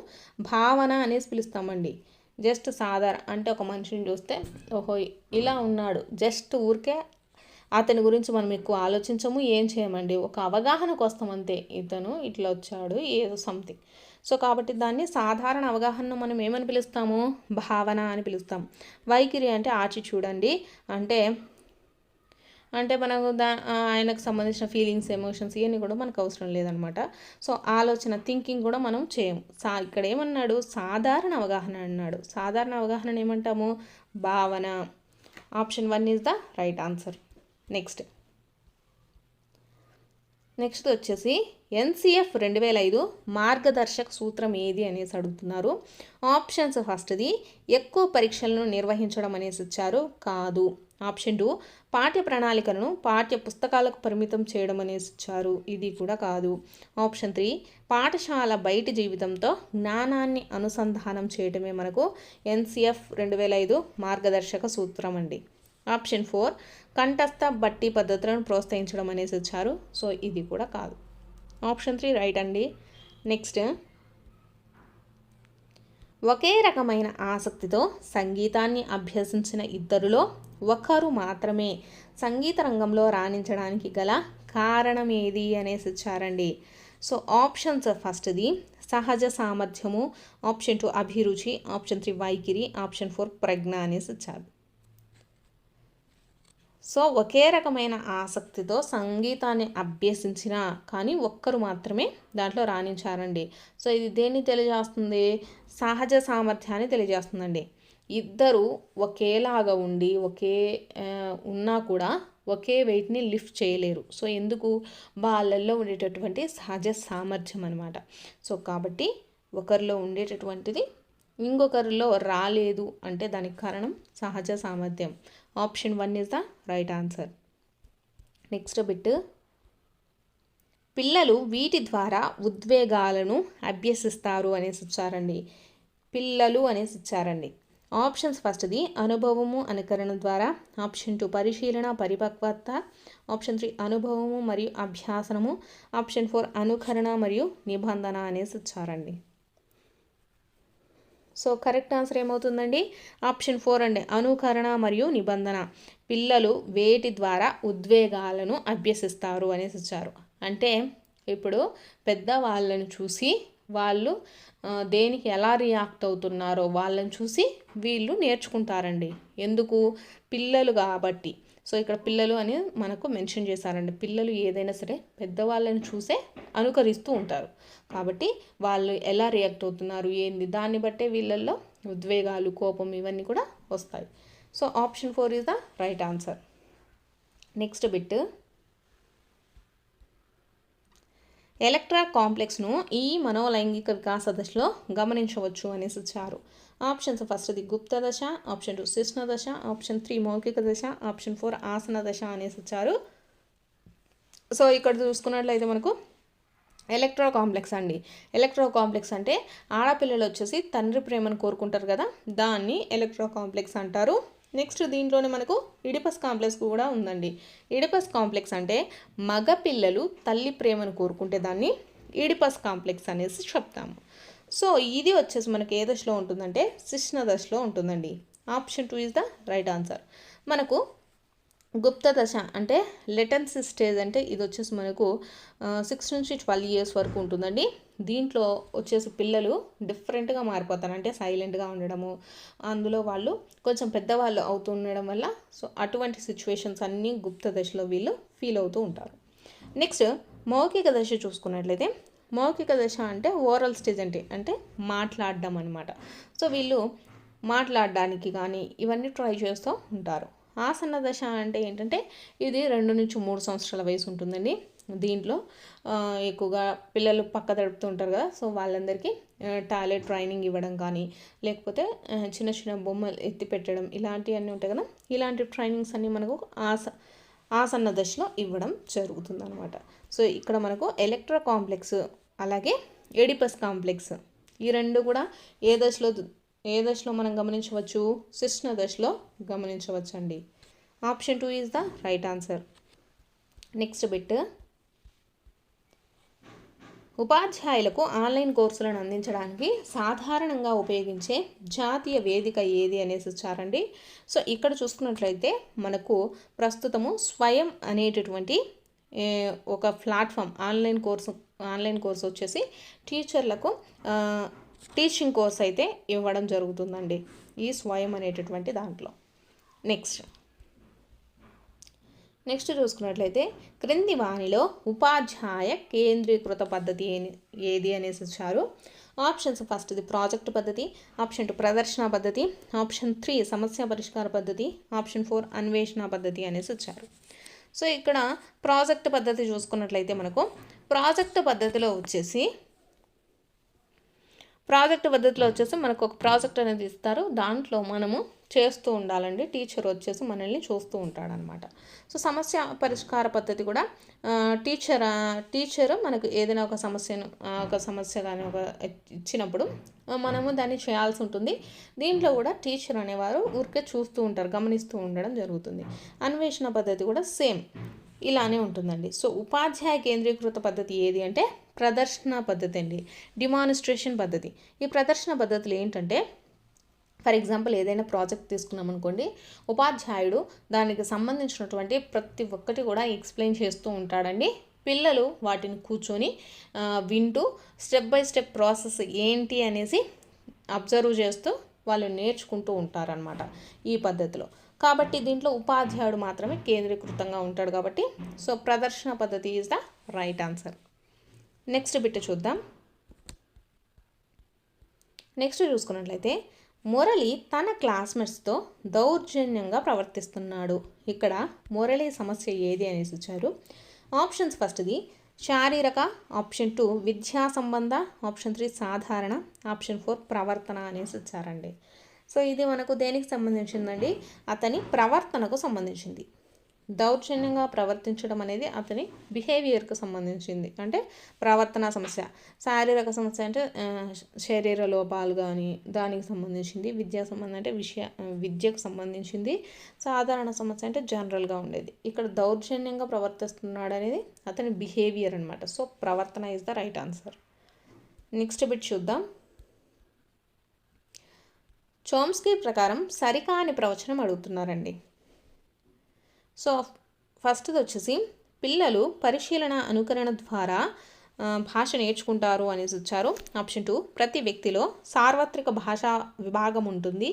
భావన అనేసి పిలుస్తామండి. జస్ట్ సాధారణ అంటే ఒక మనిషిని చూస్తే ఓహో ఇలా ఉన్నాడు, జస్ట్ ఊరికే అతని గురించి మనం ఎక్కువ ఆలోచించము, ఏం చేయమండి, ఒక అవగాహనకు వస్తాం అంతే, ఇతను ఇట్లా వచ్చాడు ఏదో సంథింగ్. సో కాబట్టి దాన్ని సాధారణ అవగాహనను మనం ఏమని పిలుస్తాము, భావన అని పిలుస్తాం. వైఖరి అంటే ఆచి చూడండి, అంటే మనకు ఆయనకు సంబంధించిన ఫీలింగ్స్, ఎమోషన్స్ ఇవన్నీ కూడా మనకు అవసరం లేదనమాట. సో ఆలోచన, థింకింగ్ కూడా మనం చేయము. ఇక్కడ ఏమన్నాడు, సాధారణ అవగాహన అన్నాడు. సాధారణ అవగాహన ఏమంటాము, భావన. Option 1 is the right answer. Next వచ్చేసి NCF 2005 మార్గదర్శక సూత్రం ఏది అనేసి అడుగుతున్నారు. ఆప్షన్స్: ఫస్ట్ది ఎక్కువ పరీక్షలను నిర్వహించడం అనేసి ఇచ్చారు, కాదు. ఆప్షన్ 2 పాఠ్య ప్రణాళికలను పాఠ్య పుస్తకాలకు పరిమితం చేయడం అనేసి ఇచ్చారు, ఇది కూడా కాదు. ఆప్షన్ 3 పాఠశాల బయటి జీవితంతో జ్ఞానాన్ని అనుసంధానం చేయడమే మనకు NCF 2005 మార్గదర్శక సూత్రం అండి. ఆప్షన్ 4 కంఠస్థ బట్టి పద్ధతులను ప్రోత్సహించడం అనేసి ఇచ్చారు, సో ఇది కూడా కాదు. ఆప్షన్ 3 రైట్ అండి. నెక్స్ట్, ఒకే రకమైన ఆసక్తితో సంగీతాన్ని అభ్యసించిన ఇద్దరిలో ఒకరు మాత్రమే సంగీత రంగంలో రాణించడానికి గల కారణం ఏది అనేసి ఇచ్చారండి. సో ఆప్షన్స్: ఫస్ట్ది సహజ సామర్థ్యము, ఆప్షన్ 2 అభిరుచి, ఆప్షన్ 3 వైఖరి, ఆప్షన్ 4 ప్రజ్ఞ అనేసి ఇచ్చారు. సో ఒకే రకమైన ఆసక్తితో సంగీతాన్ని అభ్యసించిన కానీ ఒక్కరు మాత్రమే దాంట్లో రాణించారండి. సో ఇది దేన్ని తెలియజేస్తుంది, సహజ సామర్థ్యాన్ని తెలియజేస్తుందండి. ఇద్దరు ఒకేలాగా ఉండి ఉన్నా కూడా ఒకే వెయిట్ని లిఫ్ట్ చేయలేరు. సో ఎందుకు, వాళ్ళల్లో ఉండేటటువంటి సహజ సామర్థ్యం అనమాట. సో కాబట్టి ఒకరిలో ఉండేటటువంటిది ఇంకొకరిలో రాలేదు అంటే దానికి కారణం సహజ సామర్థ్యం. Option 1 is the right answer. Next bit. పిల్లలు వీటి ద్వారా ఉద్వేగాలను అభ్యసిస్తారు అనేసి ఇచ్చారండి. పిల్లలు అనేసి ఇచ్చారండి. ఆప్షన్స్: ఫస్ట్ది అనుభవము అనుకరణ ద్వారా, ఆప్షన్ 2 పరిశీలన పరిపక్వత, ఆప్షన్ 3 అనుభవము మరియు అభ్యాసనము, ఆప్షన్ 4 అనుకరణ మరియు నిబంధన అనేసి ఇచ్చారండి. సో కరెక్ట్ ఆన్సర్ ఏమవుతుందండి, ఆప్షన్ 4 అండి, అనుకరణ మరియు నిబంధన. పిల్లలు వేటి ద్వారా ఉద్వేగాలను అభ్యసిస్తారు అనేసి ఇచ్చారు. అంటే ఇప్పుడు పెద్దవాళ్ళని చూసి వాళ్ళు దేనికి ఎలా రియాక్ట్ అవుతున్నారో వాళ్ళని చూసి వీళ్ళు నేర్చుకుంటారండి. ఎందుకు, పిల్లలు కాబట్టి. సో ఇక్కడ పిల్లలు అని మనకు మెన్షన్ చేశారండి. పిల్లలు ఏదైనా సరే పెద్దవాళ్ళని చూసే అనుకరిస్తూ ఉంటారు. కాబట్టి వాళ్ళు ఎలా రియాక్ట్ అవుతున్నారు ఏంది దాన్ని బట్టే వీళ్ళల్లో ఉద్వేగాలు, కోపం ఇవన్నీ కూడా వస్తాయి. So option 4 is the right answer. Next bit, Electra కాంప్లెక్స్ను ఈ మనోలైంగిక వికాస దశలో గమనించవచ్చు అనేసి ఇచ్చారు. ఆప్షన్స్ ఫస్ట్ది గుప్త దశ, ఆప్షన్ 2 శిశ్న దశ, ఆప్షన్ 3 మౌఖిక దశ, ఆప్షన్ 4 ఆసన దశ అనేసి ఇచ్చారు. సో ఇక్కడ చూసుకున్నట్లయితే మనకు ఎలక్ట్రా కాంప్లెక్స్ అండి. ఎలక్ట్రా కాంప్లెక్స్ అంటే ఆడపిల్లలు వచ్చేసి తండ్రి ప్రేమను కోరుకుంటారు కదా, దాన్ని ఎలక్ట్రా కాంప్లెక్స్ అంటారు. నెక్స్ట్ దీంట్లోనే మనకు ఇడిపస్ కాంప్లెక్స్ కూడా ఉందండి. ఇడిపస్ కాంప్లెక్స్ అంటే మగ పిల్లలు తల్లి ప్రేమను కోరుకుంటే దాన్ని ఇడిపస్ కాంప్లెక్స్ అనేసి చెప్తాము. సో ఇది వచ్చేసి మనకి ఏ దశలో ఉంటుందంటే శిశ్న దశలో ఉంటుందండి. Option 2 is the right answer. మనకు గుప్త దశ అంటే లెటెన్సీ స్టేజ్ అంటే ఇది వచ్చేసి మనకు 6 నుంచి 12 ఇయర్స్ వరకు ఉంటుందండి. దీంట్లో వచ్చేసి పిల్లలు డిఫరెంట్గా మారిపోతారు, అంటే సైలెంట్గా ఉండడము, అందులో వాళ్ళు కొంచెం పెద్దవాళ్ళు అవుతూ ఉండడం వల్ల సో అటువంటి సిచ్యువేషన్స్ అన్నీ గుప్త దశలో వీళ్ళు ఫీల్ అవుతూ ఉంటారు. నెక్స్ట్ మౌఖిక దశ చూసుకున్నట్లయితే మౌఖిక దశ అంటే ఓరల్ స్టేజ్ అంటే మాట్లాడడం అనమాట. సో వీళ్ళు మాట్లాడడానికి కానీ ఇవన్నీ ట్రై చేస్తూ ఉంటారు. ఆసన్న దశ అంటే ఏంటంటే ఇది 2 నుంచి 3 సంవత్సరాల వయసు ఉంటుందండి. దీంట్లో ఎక్కువగా పిల్లలు పక్క తడుపుతూ ఉంటారు కదా, సో వాళ్ళందరికీ టాయిలెట్ ట్రైనింగ్ ఇవ్వడం కానీ లేకపోతే చిన్న చిన్న బొమ్మలు ఎత్తి పెట్టడం ఇలాంటివన్నీ ఉంటాయి కదా, ఇలాంటి ట్రైనింగ్స్ అన్నీ మనకు ఆసన్న దశలో ఇవ్వడం జరుగుతుంది అనమాట. సో ఇక్కడ మనకు ఎలక్ట్రా కాంప్లెక్స్ అలాగే ఎడిపస్ కాంప్లెక్స్ ఈ రెండు కూడా ఏ దశలో మనం గమనించవచ్చు, శిశ్న దశలో గమనించవచ్చు అండి. Option 2 is the right answer. Next bit, ఉపాధ్యాయులకు ఆన్లైన్ కోర్సులను అందించడానికి సాధారణంగా ఉపయోగించే జాతీయ వేదిక ఏది అనేసి ఇచ్చారండి. సో ఇక్కడ చూసుకున్నట్లయితే మనకు ప్రస్తుతము స్వయం అనేటటువంటి ఒక ప్లాట్ఫామ్ ఆన్లైన్ కోర్సు వచ్చేసి టీచర్లకు టీచింగ్ కోర్స్ అయితే ఇవ్వడం జరుగుతుందండి ఈ స్వయం అనేటటువంటి దాంట్లో. నెక్స్ట్ చూసుకున్నట్లయితే క్రింది వానిలో ఉపాధ్యాయ కేంద్రీకృత పద్ధతి ఏది అనేసి ఇచ్చారు. ఆప్షన్స్ ఫస్ట్ది ప్రాజెక్ట్ పద్ధతి, ఆప్షన్ 2 ప్రదర్శన పద్ధతి, ఆప్షన్ 3 సమస్య పరిష్కార పద్ధతి, ఆప్షన్ 4 అన్వేషణ పద్ధతి అనేసి ఇచ్చారు. సో ఇక్కడ ప్రాజెక్ట్ పద్ధతి చూసుకున్నట్లయితే మనకు ప్రాజెక్ట్ పద్ధతిలో వచ్చేసి మనకు ఒక ప్రాజెక్ట్ అనేది ఇస్తారు, దాంట్లో మనము చేస్తూ ఉండాలండి. టీచర్ వచ్చేసి మనల్ని చూస్తూ ఉంటాడనమాట. సో సమస్య పరిష్కార పద్ధతి కూడా టీచర్ మనకు ఏదైనా ఒక సమస్య కానీ ఇచ్చినప్పుడు మనము దాన్ని చేయాల్సి ఉంటుంది. దీంట్లో కూడా టీచర్ అనేవారు ఊరికే చూస్తూ ఉంటారు, గమనిస్తూ ఉండడం జరుగుతుంది. అన్వేషణ పద్ధతి కూడా సేమ్ ఇలానే ఉంటుందండి. సో ఉపాధ్యాయ కేంద్రీకృత పద్ధతి ఏది అంటే ప్రదర్శన పద్ధతి అండి, డిమాన్స్ట్రేషన్ పద్ధతి. ఈ ప్రదర్శన పద్ధతులు ఏంటంటే ఫర్ ఎగ్జాంపుల్ ఏదైనా ప్రాజెక్ట్ తీసుకున్నాం అనుకోండి, ఉపాధ్యాయుడు దానికి సంబంధించినటువంటి ప్రతి ఒక్కటి కూడా ఎక్స్ప్లెయిన్ చేస్తూ ఉంటాడండి. పిల్లలు వాటిని కూర్చొని వింటూ స్టెప్ బై స్టెప్ ప్రాసెస్ ఏంటి అనేసి అబ్జర్వ్ చేస్తూ వాళ్ళు నేర్చుకుంటూ ఉంటారనమాట ఈ పద్ధతిలో. కాబట్టి దీంట్లో ఉపాధ్యాయుడు మాత్రమే కేంద్రీకృతంగా ఉంటాడు కాబట్టి సో ప్రదర్శన పద్ధతి is the right answer. Next bit చూద్దాం. నెక్స్ట్ చూసుకున్నట్లయితే మురళి తన క్లాస్మేట్స్తో దౌర్జన్యంగా ప్రవర్తిస్తున్నాడు. ఇక్కడ మురళి సమస్య ఏది అనేసి ఇచ్చారు. ఆప్షన్స్ ఫస్ట్ది శారీరక, ఆప్షన్ 2 విద్యా సంబంధ, ఆప్షన్ 3 సాధారణ, ఆప్షన్ 4 ప్రవర్తన అనేసి ఇచ్చారండి. సో ఇది మనకు దేనికి సంబంధించిందండి, అతని ప్రవర్తనకు సంబంధించింది. దౌర్జన్యంగా ప్రవర్తించడం అనేది అతని బిహేవియర్కు సంబంధించింది, అంటే ప్రవర్తన సమస్య. శారీరక సమస్య అంటే శరీర లోపాలు కానీ దానికి సంబంధించింది. విద్యా సంబంధం అంటే విద్యకు సంబంధించింది. సాధారణ సమస్య అంటే జనరల్గా ఉండేది. ఇక్కడ దౌర్జన్యంగా ప్రవర్తిస్తున్నాడు అనేది అతని బిహేవియర్ అనమాట. సో ప్రవర్తన is the right answer. Next bit చూద్దాం. చోమ్స్కీ ప్రకారం సరికాని ప్రవచనం అడుగుతున్నారండి. సో ఫస్ట్ది వచ్చేసి పిల్లలు పరిశీలన అనుకరణ ద్వారా భాష నేర్చుకుంటారు అనేసి ఇచ్చారు. ఆప్షన్ 2 ప్రతి వ్యక్తిలో సార్వత్రిక భాషా విభాగం ఉంటుంది.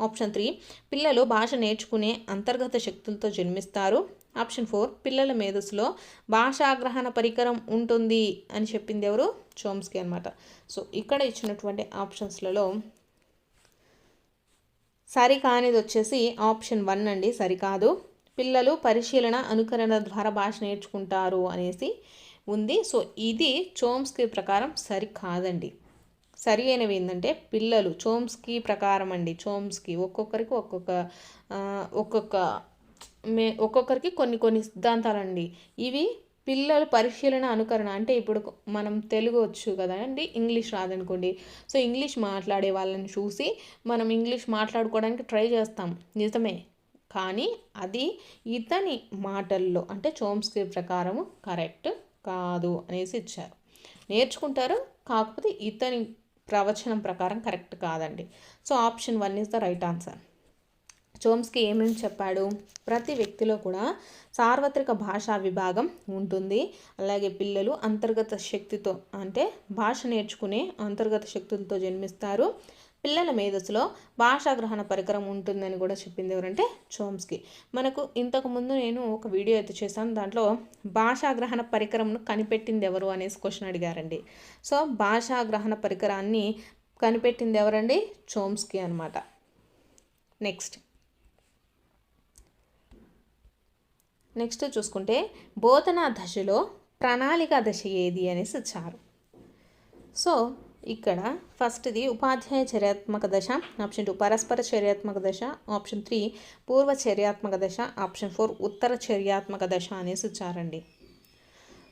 ఆప్షన్ 3 పిల్లలు భాష నేర్చుకునే అంతర్గత శక్తులతో జన్మిస్తారు. ఆప్షన్ 4 పిల్లల మేధస్సులో భాషాగ్రహణ పరికరం ఉంటుంది అని చెప్పింది ఎవరు, చోమ్స్కీ అనమాట. సో ఇక్కడ ఇచ్చినటువంటి ఆప్షన్స్లలో సరికానిది వచ్చేసి ఆప్షన్ 1 అండి, సరికాదు. పిల్లలు పరిశీలన అనుకరణ ద్వారా భాష నేర్చుకుంటారు అనేసి ఉంది. సో ఇది చోమ్స్కీ ప్రకారం సరికాదండి. సరి అయినవి ఏంటంటే పిల్లలు చోమ్స్కీ ప్రకారం అండి. చోమ్స్కీ ఒక్కొక్కరికి ఒక్కొక్కరికి కొన్ని కొన్ని సిద్ధాంతాలండి. ఇవి పిల్లలు పరిశీలన అనుకరణ అంటే ఇప్పుడు మనం తెలుగు వచ్చు కదా అండి, ఇంగ్లీష్ రాదనుకోండి. సో ఇంగ్లీష్ మాట్లాడే వాళ్ళని చూసి మనం ఇంగ్లీష్ మాట్లాడుకోవడానికి ట్రై చేస్తాం, నిజమే. కానీ అది ఇతని మాటల్లో అంటే చోమ్స్కీ ప్రకారము కరెక్ట్ కాదు అనేసి ఇచ్చారు. నేర్చుకుంటారు, కాకపోతే ఇతని ప్రవచనం ప్రకారం కరెక్ట్ కాదండి. So option 1 is the right answer. Chomsky ఏమేమి చెప్పాడు? ప్రతి వ్యక్తిలో కూడా సార్వత్రిక భాషా విభాగం ఉంటుంది. అలాగే పిల్లలు అంతర్గత శక్తితో అంటే భాష నేర్చుకునే అంతర్గత శక్తులతో జన్మిస్తారు. పిల్లల మేధస్సులో భాషా గ్రహణ పరికరం ఉంటుందని కూడా చెప్పింది ఎవరంటే చోమ్స్కీ. మనకు ఇంతకుముందు నేను ఒక వీడియో అయితే చేశాను, దాంట్లో భాషా గ్రహణ పరికరంను కనిపెట్టింది ఎవరు అనేసి క్వశ్చన్ అడిగారండి. సో భాషా గ్రహణ పరికరాన్ని కనిపెట్టింది ఎవరండి? చోమ్స్కీ అనమాట. నెక్స్ట్ చూసుకుంటే బోధనా దశలో ప్రణాళిక దశ ఏది అనేసి ఇచ్చారు. సో ఇక్కడ ఫస్ట్ది ఉపాధ్యాయ చర్యాత్మక దశ, ఆప్షన్ 2 పరస్పర చర్యాత్మక దశ, ఆప్షన్ 3 పూర్వ చర్యాత్మక దశ, ఆప్షన్ 4 ఉత్తర చర్యాత్మక దశ అనేసి ఇచ్చారండి.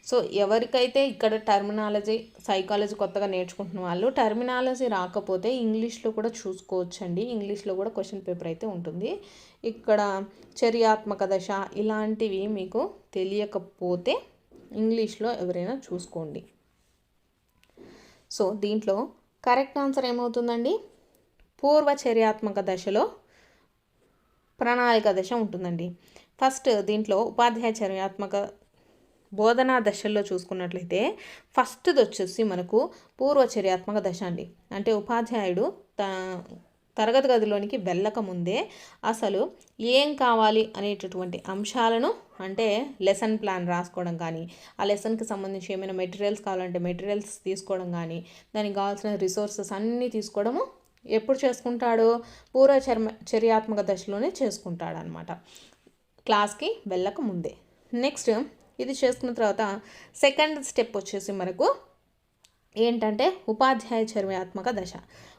సో ఎవరికైతే ఇక్కడ టర్మినాలజీ సైకాలజీ కొత్తగా నేర్చుకుంటున్న వాళ్ళు టర్మినాలజీ రాకపోతే ఇంగ్లీష్లో కూడా చూసుకోవచ్చండి. ఇంగ్లీష్లో కూడా క్వశ్చన్ పేపర్ అయితే ఉంటుంది. ఇక్కడ చర్యాత్మక దశ ఇలాంటివి మీకు తెలియకపోతే ఇంగ్లీష్లో ఎవరైనా చూసుకోండి. సో దీంట్లో కరెక్ట్ ఆన్సర్ ఏమవుతుందండి? పూర్వ చర్యాత్మక దశలో ప్రణాళిక దశ ఉంటుందండి. ఫస్ట్ దీంట్లో ఉపాధ్యాయ చర్యాత్మక బోధనా దశల్లో చూసుకున్నట్లయితే ఫస్ట్ది వచ్చేసి మనకు పూర్వ చర్యాత్మక దశ అండి. అంటే ఉపాధ్యాయుడు తరగతి గదిలోనికి వెళ్ళకముందే అసలు ఏం కావాలి అనేటటువంటి అంశాలను అంటే లెసన్ ప్లాన్ రాసుకోవడం కానీ, ఆ లెసన్కి సంబంధించి ఏమైనా మెటీరియల్స్ కావాలంటే మెటీరియల్స్ తీసుకోవడం కానీ, దానికి కావాల్సిన రిసోర్సెస్ అన్నీ తీసుకోవడము ఎప్పుడు చేసుకుంటాడు? పూర్వ చర్యాత్మక దశలోనే చేసుకుంటాడు అనమాట, క్లాస్కి వెళ్ళక ముందే. నెక్స్ట్ ఇది చేసుకున్న తర్వాత సెకండ్ స్టెప్ వచ్చేసి మనకు ఏంటంటే ఉపాధ్యాయ చర్యాత్మక దశ.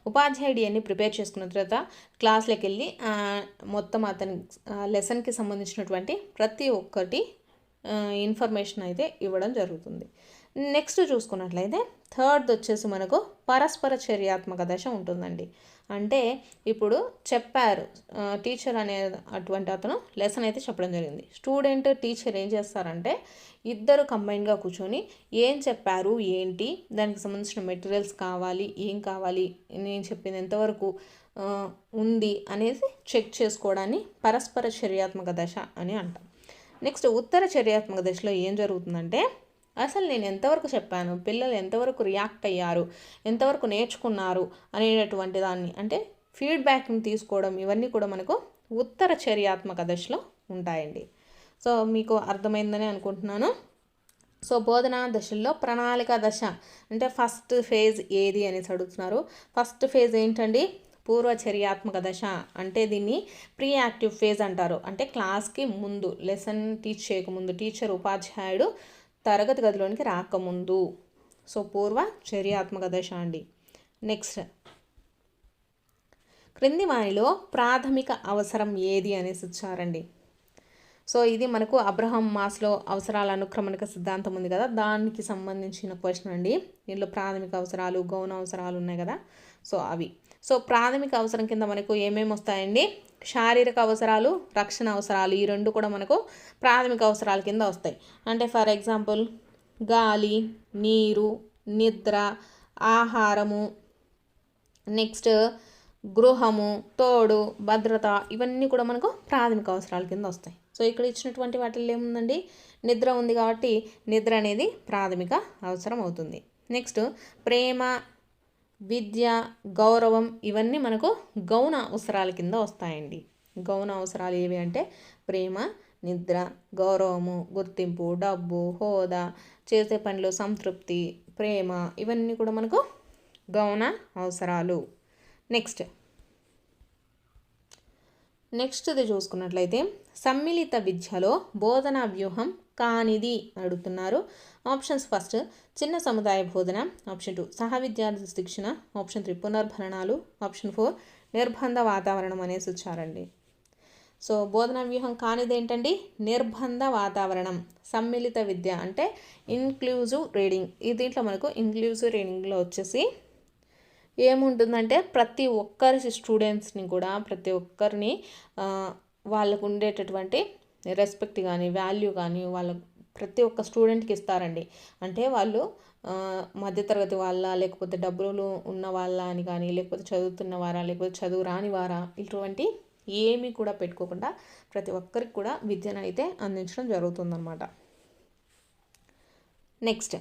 ఉపాధ్యాయుడు అన్ని ప్రిపేర్ చేసుకున్న తర్వాత క్లాస్లోకి వెళ్ళి మొత్తం అతని లెసన్కి సంబంధించినటువంటి ప్రతి ఒక్కటి ఇన్ఫర్మేషన్ అయితే ఇవ్వడం జరుగుతుంది. నెక్స్ట్ చూసుకున్నట్లయితే థర్డ్ వచ్చేసి మనకు పరస్పర చర్యాత్మక దశ ఉంటుందండి. అంటే ఇప్పుడు చెప్పారు టీచర్ అనే అటువంటి అతను లెసన్ అయితే చెప్పడం జరిగింది. స్టూడెంట్ టీచర్ ఏం చేస్తారంటే ఇద్దరు కంబైన్గా కూర్చొని ఏం చెప్పారు, ఏంటి, దానికి సంబంధించిన మెటీరియల్స్ కావాలి, ఏం కావాలి, నేను చెప్పింది ఎంతవరకు ఉంది అనేది చెక్ చేసుకోవడాన్ని పరస్పర చర్యాత్మక దశ అని అంటాం. నెక్స్ట్ ఉత్తర చర్యాత్మక దశలో ఏం జరుగుతుందంటే అసలు నేను ఎంతవరకు చెప్పాను, పిల్లలు ఎంతవరకు రియాక్ట్ అయ్యారు, ఎంతవరకు నేర్చుకున్నారు అనేటటువంటి దాన్ని అంటే ఫీడ్బ్యాక్ని తీసుకోవడం, ఇవన్నీ కూడా మనకు ఉత్తర చర్యాత్మక దశలో ఉంటాయండి. సో మీకు అర్థమైందని అనుకుంటున్నాను. సో బోధనా దశల్లో ప్రణాళిక దశ అంటే ఫస్ట్ ఫేజ్ ఏది అనేసి అడుగుతున్నారు. ఫస్ట్ ఫేజ్ ఏంటండి? పూర్వ చర్యాత్మక దశ. అంటే దీన్ని ప్రీ యాక్టివ్ ఫేజ్ అంటారు. అంటే క్లాస్కి ముందు, లెసన్ టీచ్ చేయకముందు, టీచర్ ఉపాధ్యాయుడు తరగతి గదిలోనికి రాకముందు. సో పూర్వ చర్యాత్మక దశ అండి. నెక్స్ట్ క్రింది వానిలో ప్రాథమిక అవసరం ఏది అనేసి ఇచ్చారండి. సో ఇది మనకు అబ్రహం మాస్లో అవసరాల అనుక్రమణిక సిద్ధాంతం ఉంది కదా, దానికి సంబంధించిన క్వశ్చన్ అండి. దీనిలో ప్రాథమిక అవసరాలు, గౌణ అవసరాలు ఉన్నాయి కదా, సో అవి. సో ప్రాథమిక అవసరం కింద మనకు ఏమేమి వస్తాయండి? శారీరక అవసరాలు, రక్షణ అవసరాలు, ఈ రెండు కూడా మనకు ప్రాథమిక అవసరాల కింద వస్తాయి. అంటే ఫర్ ఎగ్జాంపుల్ గాలి, నీరు, నిద్ర, ఆహారము, నెక్స్ట్ గృహము, తోడు, భద్రత, ఇవన్నీ కూడా మనకు ప్రాథమిక అవసరాల కింద వస్తాయి. సో ఇక్కడ ఇచ్చినటువంటి వాటిల్లో ఏముందండి? నిద్ర ఉంది కాబట్టి నిద్ర అనేది ప్రాథమిక అవసరం అవుతుంది. నెక్స్ట్ ప్రేమ, విద్య, గౌరవం, ఇవన్నీ మనకు గౌణ అవసరాల కింద వస్తాయండి. గౌణ అవసరాలు ఏవి అంటే ప్రేమ, నిద్ర, గౌరవము, గుర్తింపు, డబ్బు, హోదా, చేసే పనిలో సంతృప్తి, ప్రేమ, ఇవన్నీ కూడా మనకు గౌణ అవసరాలు. నెక్స్ట్ నెక్స్ట్ది చూసుకున్నట్లయితే సమ్మిళిత విద్యలో బోధనా వ్యూహం కానిది అడుగుతున్నారు. ఆప్షన్స్ ఫస్ట్ చిన్న సముదాయ బోధన, ఆప్షన్ 2 సహ విద్యార్థి శిక్షణ, ఆప్షన్ 3 పునర్భరణాలు, ఆప్షన్ 4 నిర్బంధ వాతావరణం అనేసి వచ్చారండి. సో బోధనా వ్యూహం కానిది ఏంటండి? నిర్బంధ వాతావరణం. సమ్మిళిత విద్య అంటే ఇంక్లూజివ్ రీడింగ్. దీంట్లో మనకు ఇంక్లూజివ్ రీడింగ్లో వచ్చేసి ఏముంటుందంటే ప్రతి ఒక్కరి స్టూడెంట్స్ని కూడా ప్రతి ఒక్కరిని వాళ్ళకు ఉండేటటువంటి రెస్పెక్ట్ కానీ వాల్యూ కానీ వాళ్ళ ప్రతి ఒక్క స్టూడెంట్కి ఇస్తారండి. అంటే వాళ్ళు మధ్యతరగతి వాళ్ళ, లేకపోతే డబ్బులు ఉన్న వాళ్ళ అని కానీ, లేకపోతే చదువుతున్న వారా, లేకపోతే చదువు రాని వారా, ఇటువంటి ఏమీ కూడా పెట్టుకోకుండా ప్రతి ఒక్కరికి కూడా విద్యను అయితే అందించడం జరుగుతుందన్నమాట. నెక్స్ట్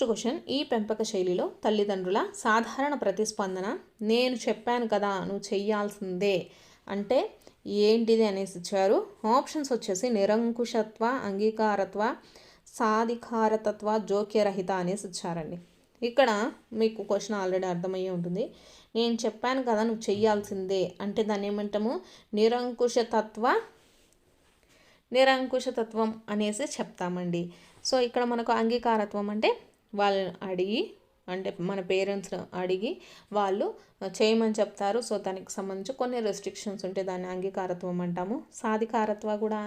క్వశ్చన్, ఈ పెంపక శైలిలో తల్లిదండ్రుల సాధారణ ప్రతిస్పందన నేను చెప్పాను కదా నువ్వు చెయ్యాల్సిందే అంటే ఏంటిది అనేసి ఇచ్చారు. ఆప్షన్స్ వచ్చేసి నిరంకుశత్వ, అంగీకారత్వ, సాధికారతత్వ, జోక్యరహిత అనేసి ఇచ్చారండి. ఇక్కడ మీకు క్వశ్చన్ ఆల్రెడీ అర్థమయ్యే ఉంటుంది. నేను చెప్పాను కదా నువ్వు చెయ్యాల్సిందే అంటే దాన్ని ఏమంటాము? నిరంకుశతత్వం అనేసి చెప్తామండి. సో ఇక్కడ మనకు అంగీకారత్వం అంటే వాళ్ళని అడిగి, అంటే మన పేరెంట్స్ అడిగి వాళ్ళు చేయమని చెప్తారు. సో దానికి సంబంధించి కొన్ని రెస్ట్రిక్షన్స్ ఉంటే దాన్ని అంగీకారత్వం అంటాము. సాధికారత్వం కూడా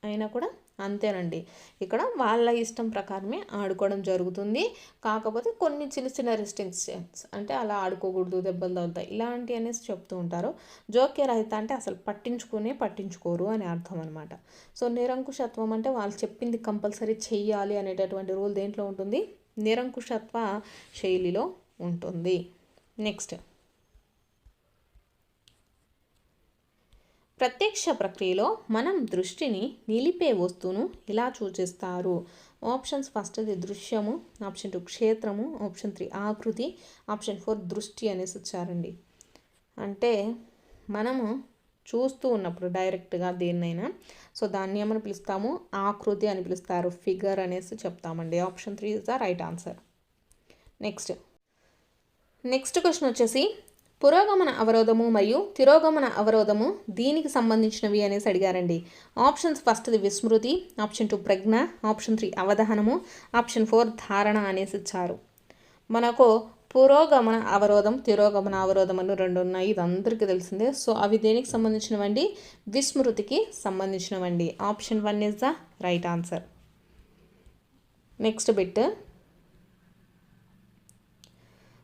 అయినా కూడా అంతేనండి. ఇక్కడ వాళ్ళ ఇష్టం ప్రకారమే ఆడుకోవడం జరుగుతుంది. కాకపోతే కొన్ని చిన్న చిన్న రెస్ట్రిక్షన్స్ అంటే అలా ఆడుకోకూడదు, దెబ్బలు తగులుతాయి, ఇలాంటి అనేసి చెప్తూ ఉంటారు. జోక్యరహిత అంటే అసలు పట్టించుకోరు అని అర్థం అనమాట. సో నిరంకుశత్వం అంటే వాళ్ళు చెప్పింది కంపల్సరీ చెయ్యాలి అనేటటువంటి రూల్ దేంట్లో ఉంటుంది? నిరంకుశత్వ శైలిలో ఉంటుంది. నెక్స్ట్, ప్రత్యక్ష ప్రక్రియలో మనం దృష్టిని నిలిపే వస్తువును ఇలా సూచిస్తారు. ఆప్షన్స్ ఫస్ట్ది దృశ్యము, ఆప్షన్ 2 క్షేత్రము, ఆప్షన్ 3 ఆకృతి, ఆప్షన్ 4 దృష్టి అనేసి ఇచ్చారండి. అంటే మనము చూస్తూ ఉన్నప్పుడు డైరెక్ట్గా దేన్నైనా సో దాన్ని ఏమని పిలుస్తాము? ఆకృతి అని పిలుస్తారు, ఫిగర్ అనేసి చెప్తామండి. Option 3 is the right answer. Next question వచ్చేసి పురోగమన అవరోధము మరియు తిరోగమన అవరోధము దీనికి సంబంధించినవి అనేసి అడిగారండి. ఆప్షన్స్ ఫస్ట్ది విస్మృతి, ఆప్షన్ 2 ప్రజ్ఞ, ఆప్షన్ 3 అవధానము, ఆప్షన్ 4 ధారణ అనేసి ఇచ్చారు. మనకు పురోగమన అవరోధం, తిరోగమన అవరోధం అని 2 ఉన్నాయి, ఇది అందరికీ తెలిసిందే. సో అవి దేనికి సంబంధించినవండి? విస్మృతికి సంబంధించినవండి. Option 1 is the right answer. Next bit,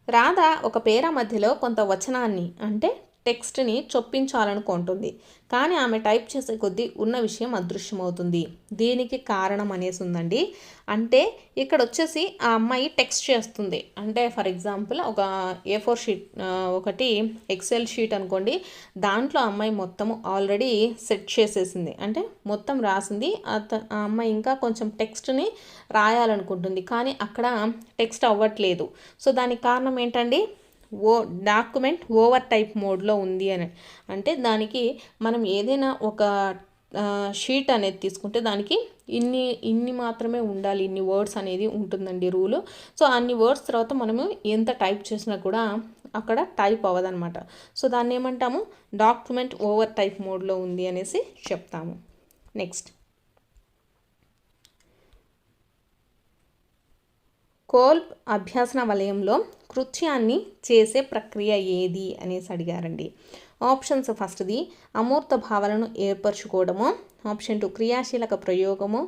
Radha ఒక పేర మధ్యలో కొంత వచనాన్ని అంటే టెక్స్ట్ని చొప్పించాలనుకుంటుంది, కానీ ఆమె టైప్ చేసే కొద్దీ ఉన్న విషయం అదృశ్యమవుతుంది. దీనికి కారణం అనేసి ఉందండి. అంటే ఇక్కడ వచ్చేసి ఆ అమ్మాయి టెక్స్ట్ చేస్తుంది. అంటే ఫర్ ఎగ్జాంపుల్ ఒక A4 షీట్, ఒకటి ఎక్సెల్ షీట్ అనుకోండి. దాంట్లో అమ్మాయి మొత్తం ఆల్రెడీ సెట్ చేసేసింది, అంటే మొత్తం రాసింది. ఆ అమ్మాయి ఇంకా కొంచెం టెక్స్ట్ని రాయాలనుకుంటుంది, కానీ అక్కడ టెక్స్ట్ అవ్వట్లేదు. సో దానికి కారణం ఏంటండి? డాక్యుమెంట్ ఓవర్ టైప్ మోడ్లో ఉంది అని. అంటే దానికి మనం ఏదైనా ఒక షీట్ అనేది తీసుకుంటే దానికి ఇన్ని మాత్రమే ఉండాలి, ఇన్ని వర్డ్స్ అనేది ఉంటుందండి రూలు. సో అన్ని వర్డ్స్ తర్వాత మనము ఎంత టైప్ చేసినా కూడా అక్కడ టైప్ అవ్వదన్నమాట. సో దాన్ని ఏమంటాము? డాక్యుమెంట్ ఓవర్ టైప్ మోడ్లో ఉంది అనేసి చెప్తాము. నెక్స్ట్, కోల్బ్ అభ్యాసన వలయంలో కృత్యాన్ని చేసే ప్రక్రియ ఏది అనేసి అడిగారండి. ఆప్షన్స్ ఫస్ట్ది అమూర్త భావాలను ఏర్పరచుకోవడము, ఆప్షన్ 2 క్రియాశీలక ప్రయోగము,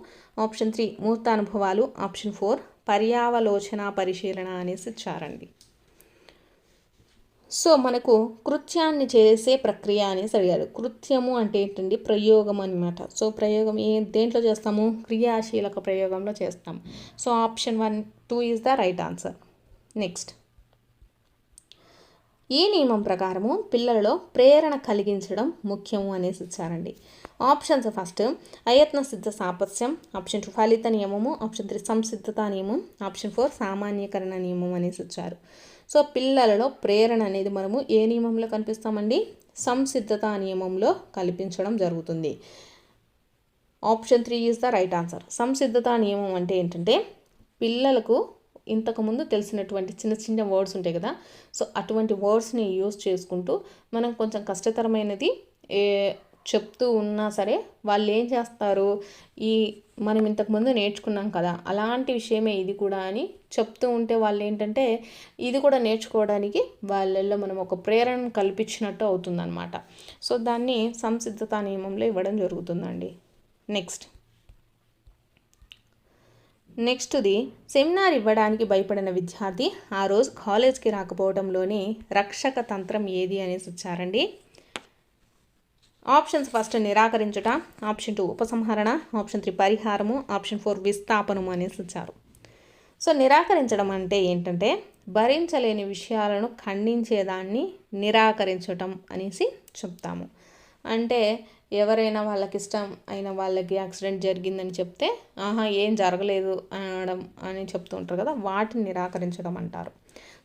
ఆప్షన్ 3 మూర్తానుభవాలు, ఆప్షన్ 4 పర్యావలోచన పరిశీలన అనేసి ఇచ్చారండి. సో మనకు కృత్యాన్ని చేసే ప్రక్రియ అనేసి అడిగారు. కృత్యము అంటే ఏంటండి? ప్రయోగం అనమాట. సో ప్రయోగం దేంట్లో చేస్తాము? క్రియాశీలక ప్రయోగంలో చేస్తాం. So option 1, 2 is the right answer. Next, ఈ నియమం ప్రకారము పిల్లలలో ప్రేరణ కలిగించడం ముఖ్యము అనేసి ఇచ్చారండి. ఆప్షన్స్ ఫస్ట్ అయత్న సిద్ధ సాపత్యం, ఆప్షన్ 2 ఫలిత నియమము, ఆప్షన్ 3 సంసిద్ధత నియమం, ఆప్షన్ 4 సామాన్యీకరణ నియమం అనేసి ఇచ్చారు. సో పిల్లలలో ప్రేరణ అనేది మనము ఏ నియమంలో కనిపిస్తామండి? సంసిద్ధత నియమంలో కల్పించడం జరుగుతుంది. Option 3 is the right answer. సంసిద్ధత నియమం అంటే ఏంటంటే పిల్లలకు ఇంతకుముందు తెలిసినటువంటి చిన్న చిన్న వర్డ్స్ ఉంటాయి కదా, సో అటువంటి వర్డ్స్ని యూస్ చేసుకుంటూ మనం కొంచెం కష్టతరమైనది చెప్తూ ఉన్నా సరే వాళ్ళు ఏం చేస్తారు, ఈ మనం ఇంతకుముందు నేర్చుకున్నాం కదా అలాంటి విషయమే ఇది కూడా అని చెప్తూ ఉంటే వాళ్ళు ఏంటంటే ఇది కూడా నేర్చుకోవడానికి వాళ్ళల్లో మనం ఒక ప్రేరణ కల్పించినట్టు అవుతుందన్నమాట. సో దాన్ని సంసిద్ధతా నియమంలో ఇవ్వడం జరుగుతుందండి. నెక్స్ట్ది సెమినార్ ఇవ్వడానికి భయపడిన విద్యార్థి ఆ రోజు కాలేజ్కి రాకపోవడంలోని రక్షక తంత్రం ఏది అనేసి ఇచ్చారండి. ఆప్షన్స్ ఫస్ట్ నిరాకరించుట, ఆప్షన్ 2 ఉపసంహరణ, ఆప్షన్ 3 పరిహారము, ఆప్షన్ 4 విస్థాపనము అనేసి ఇచ్చారు. సో నిరాకరించడం అంటే ఏంటంటే భరించలేని విషయాలను ఖండించేదాన్ని నిరాకరించటం అనేసి చెప్తాము. అంటే ఎవరైనా వాళ్ళకి ఇష్టం అయిన వాళ్ళకి యాక్సిడెంట్ జరిగిందని చెప్తే ఏం జరగలేదు అనడం అని చెప్తూ ఉంటారు కదా, వాటిని నిరాకరించడం అంటారు.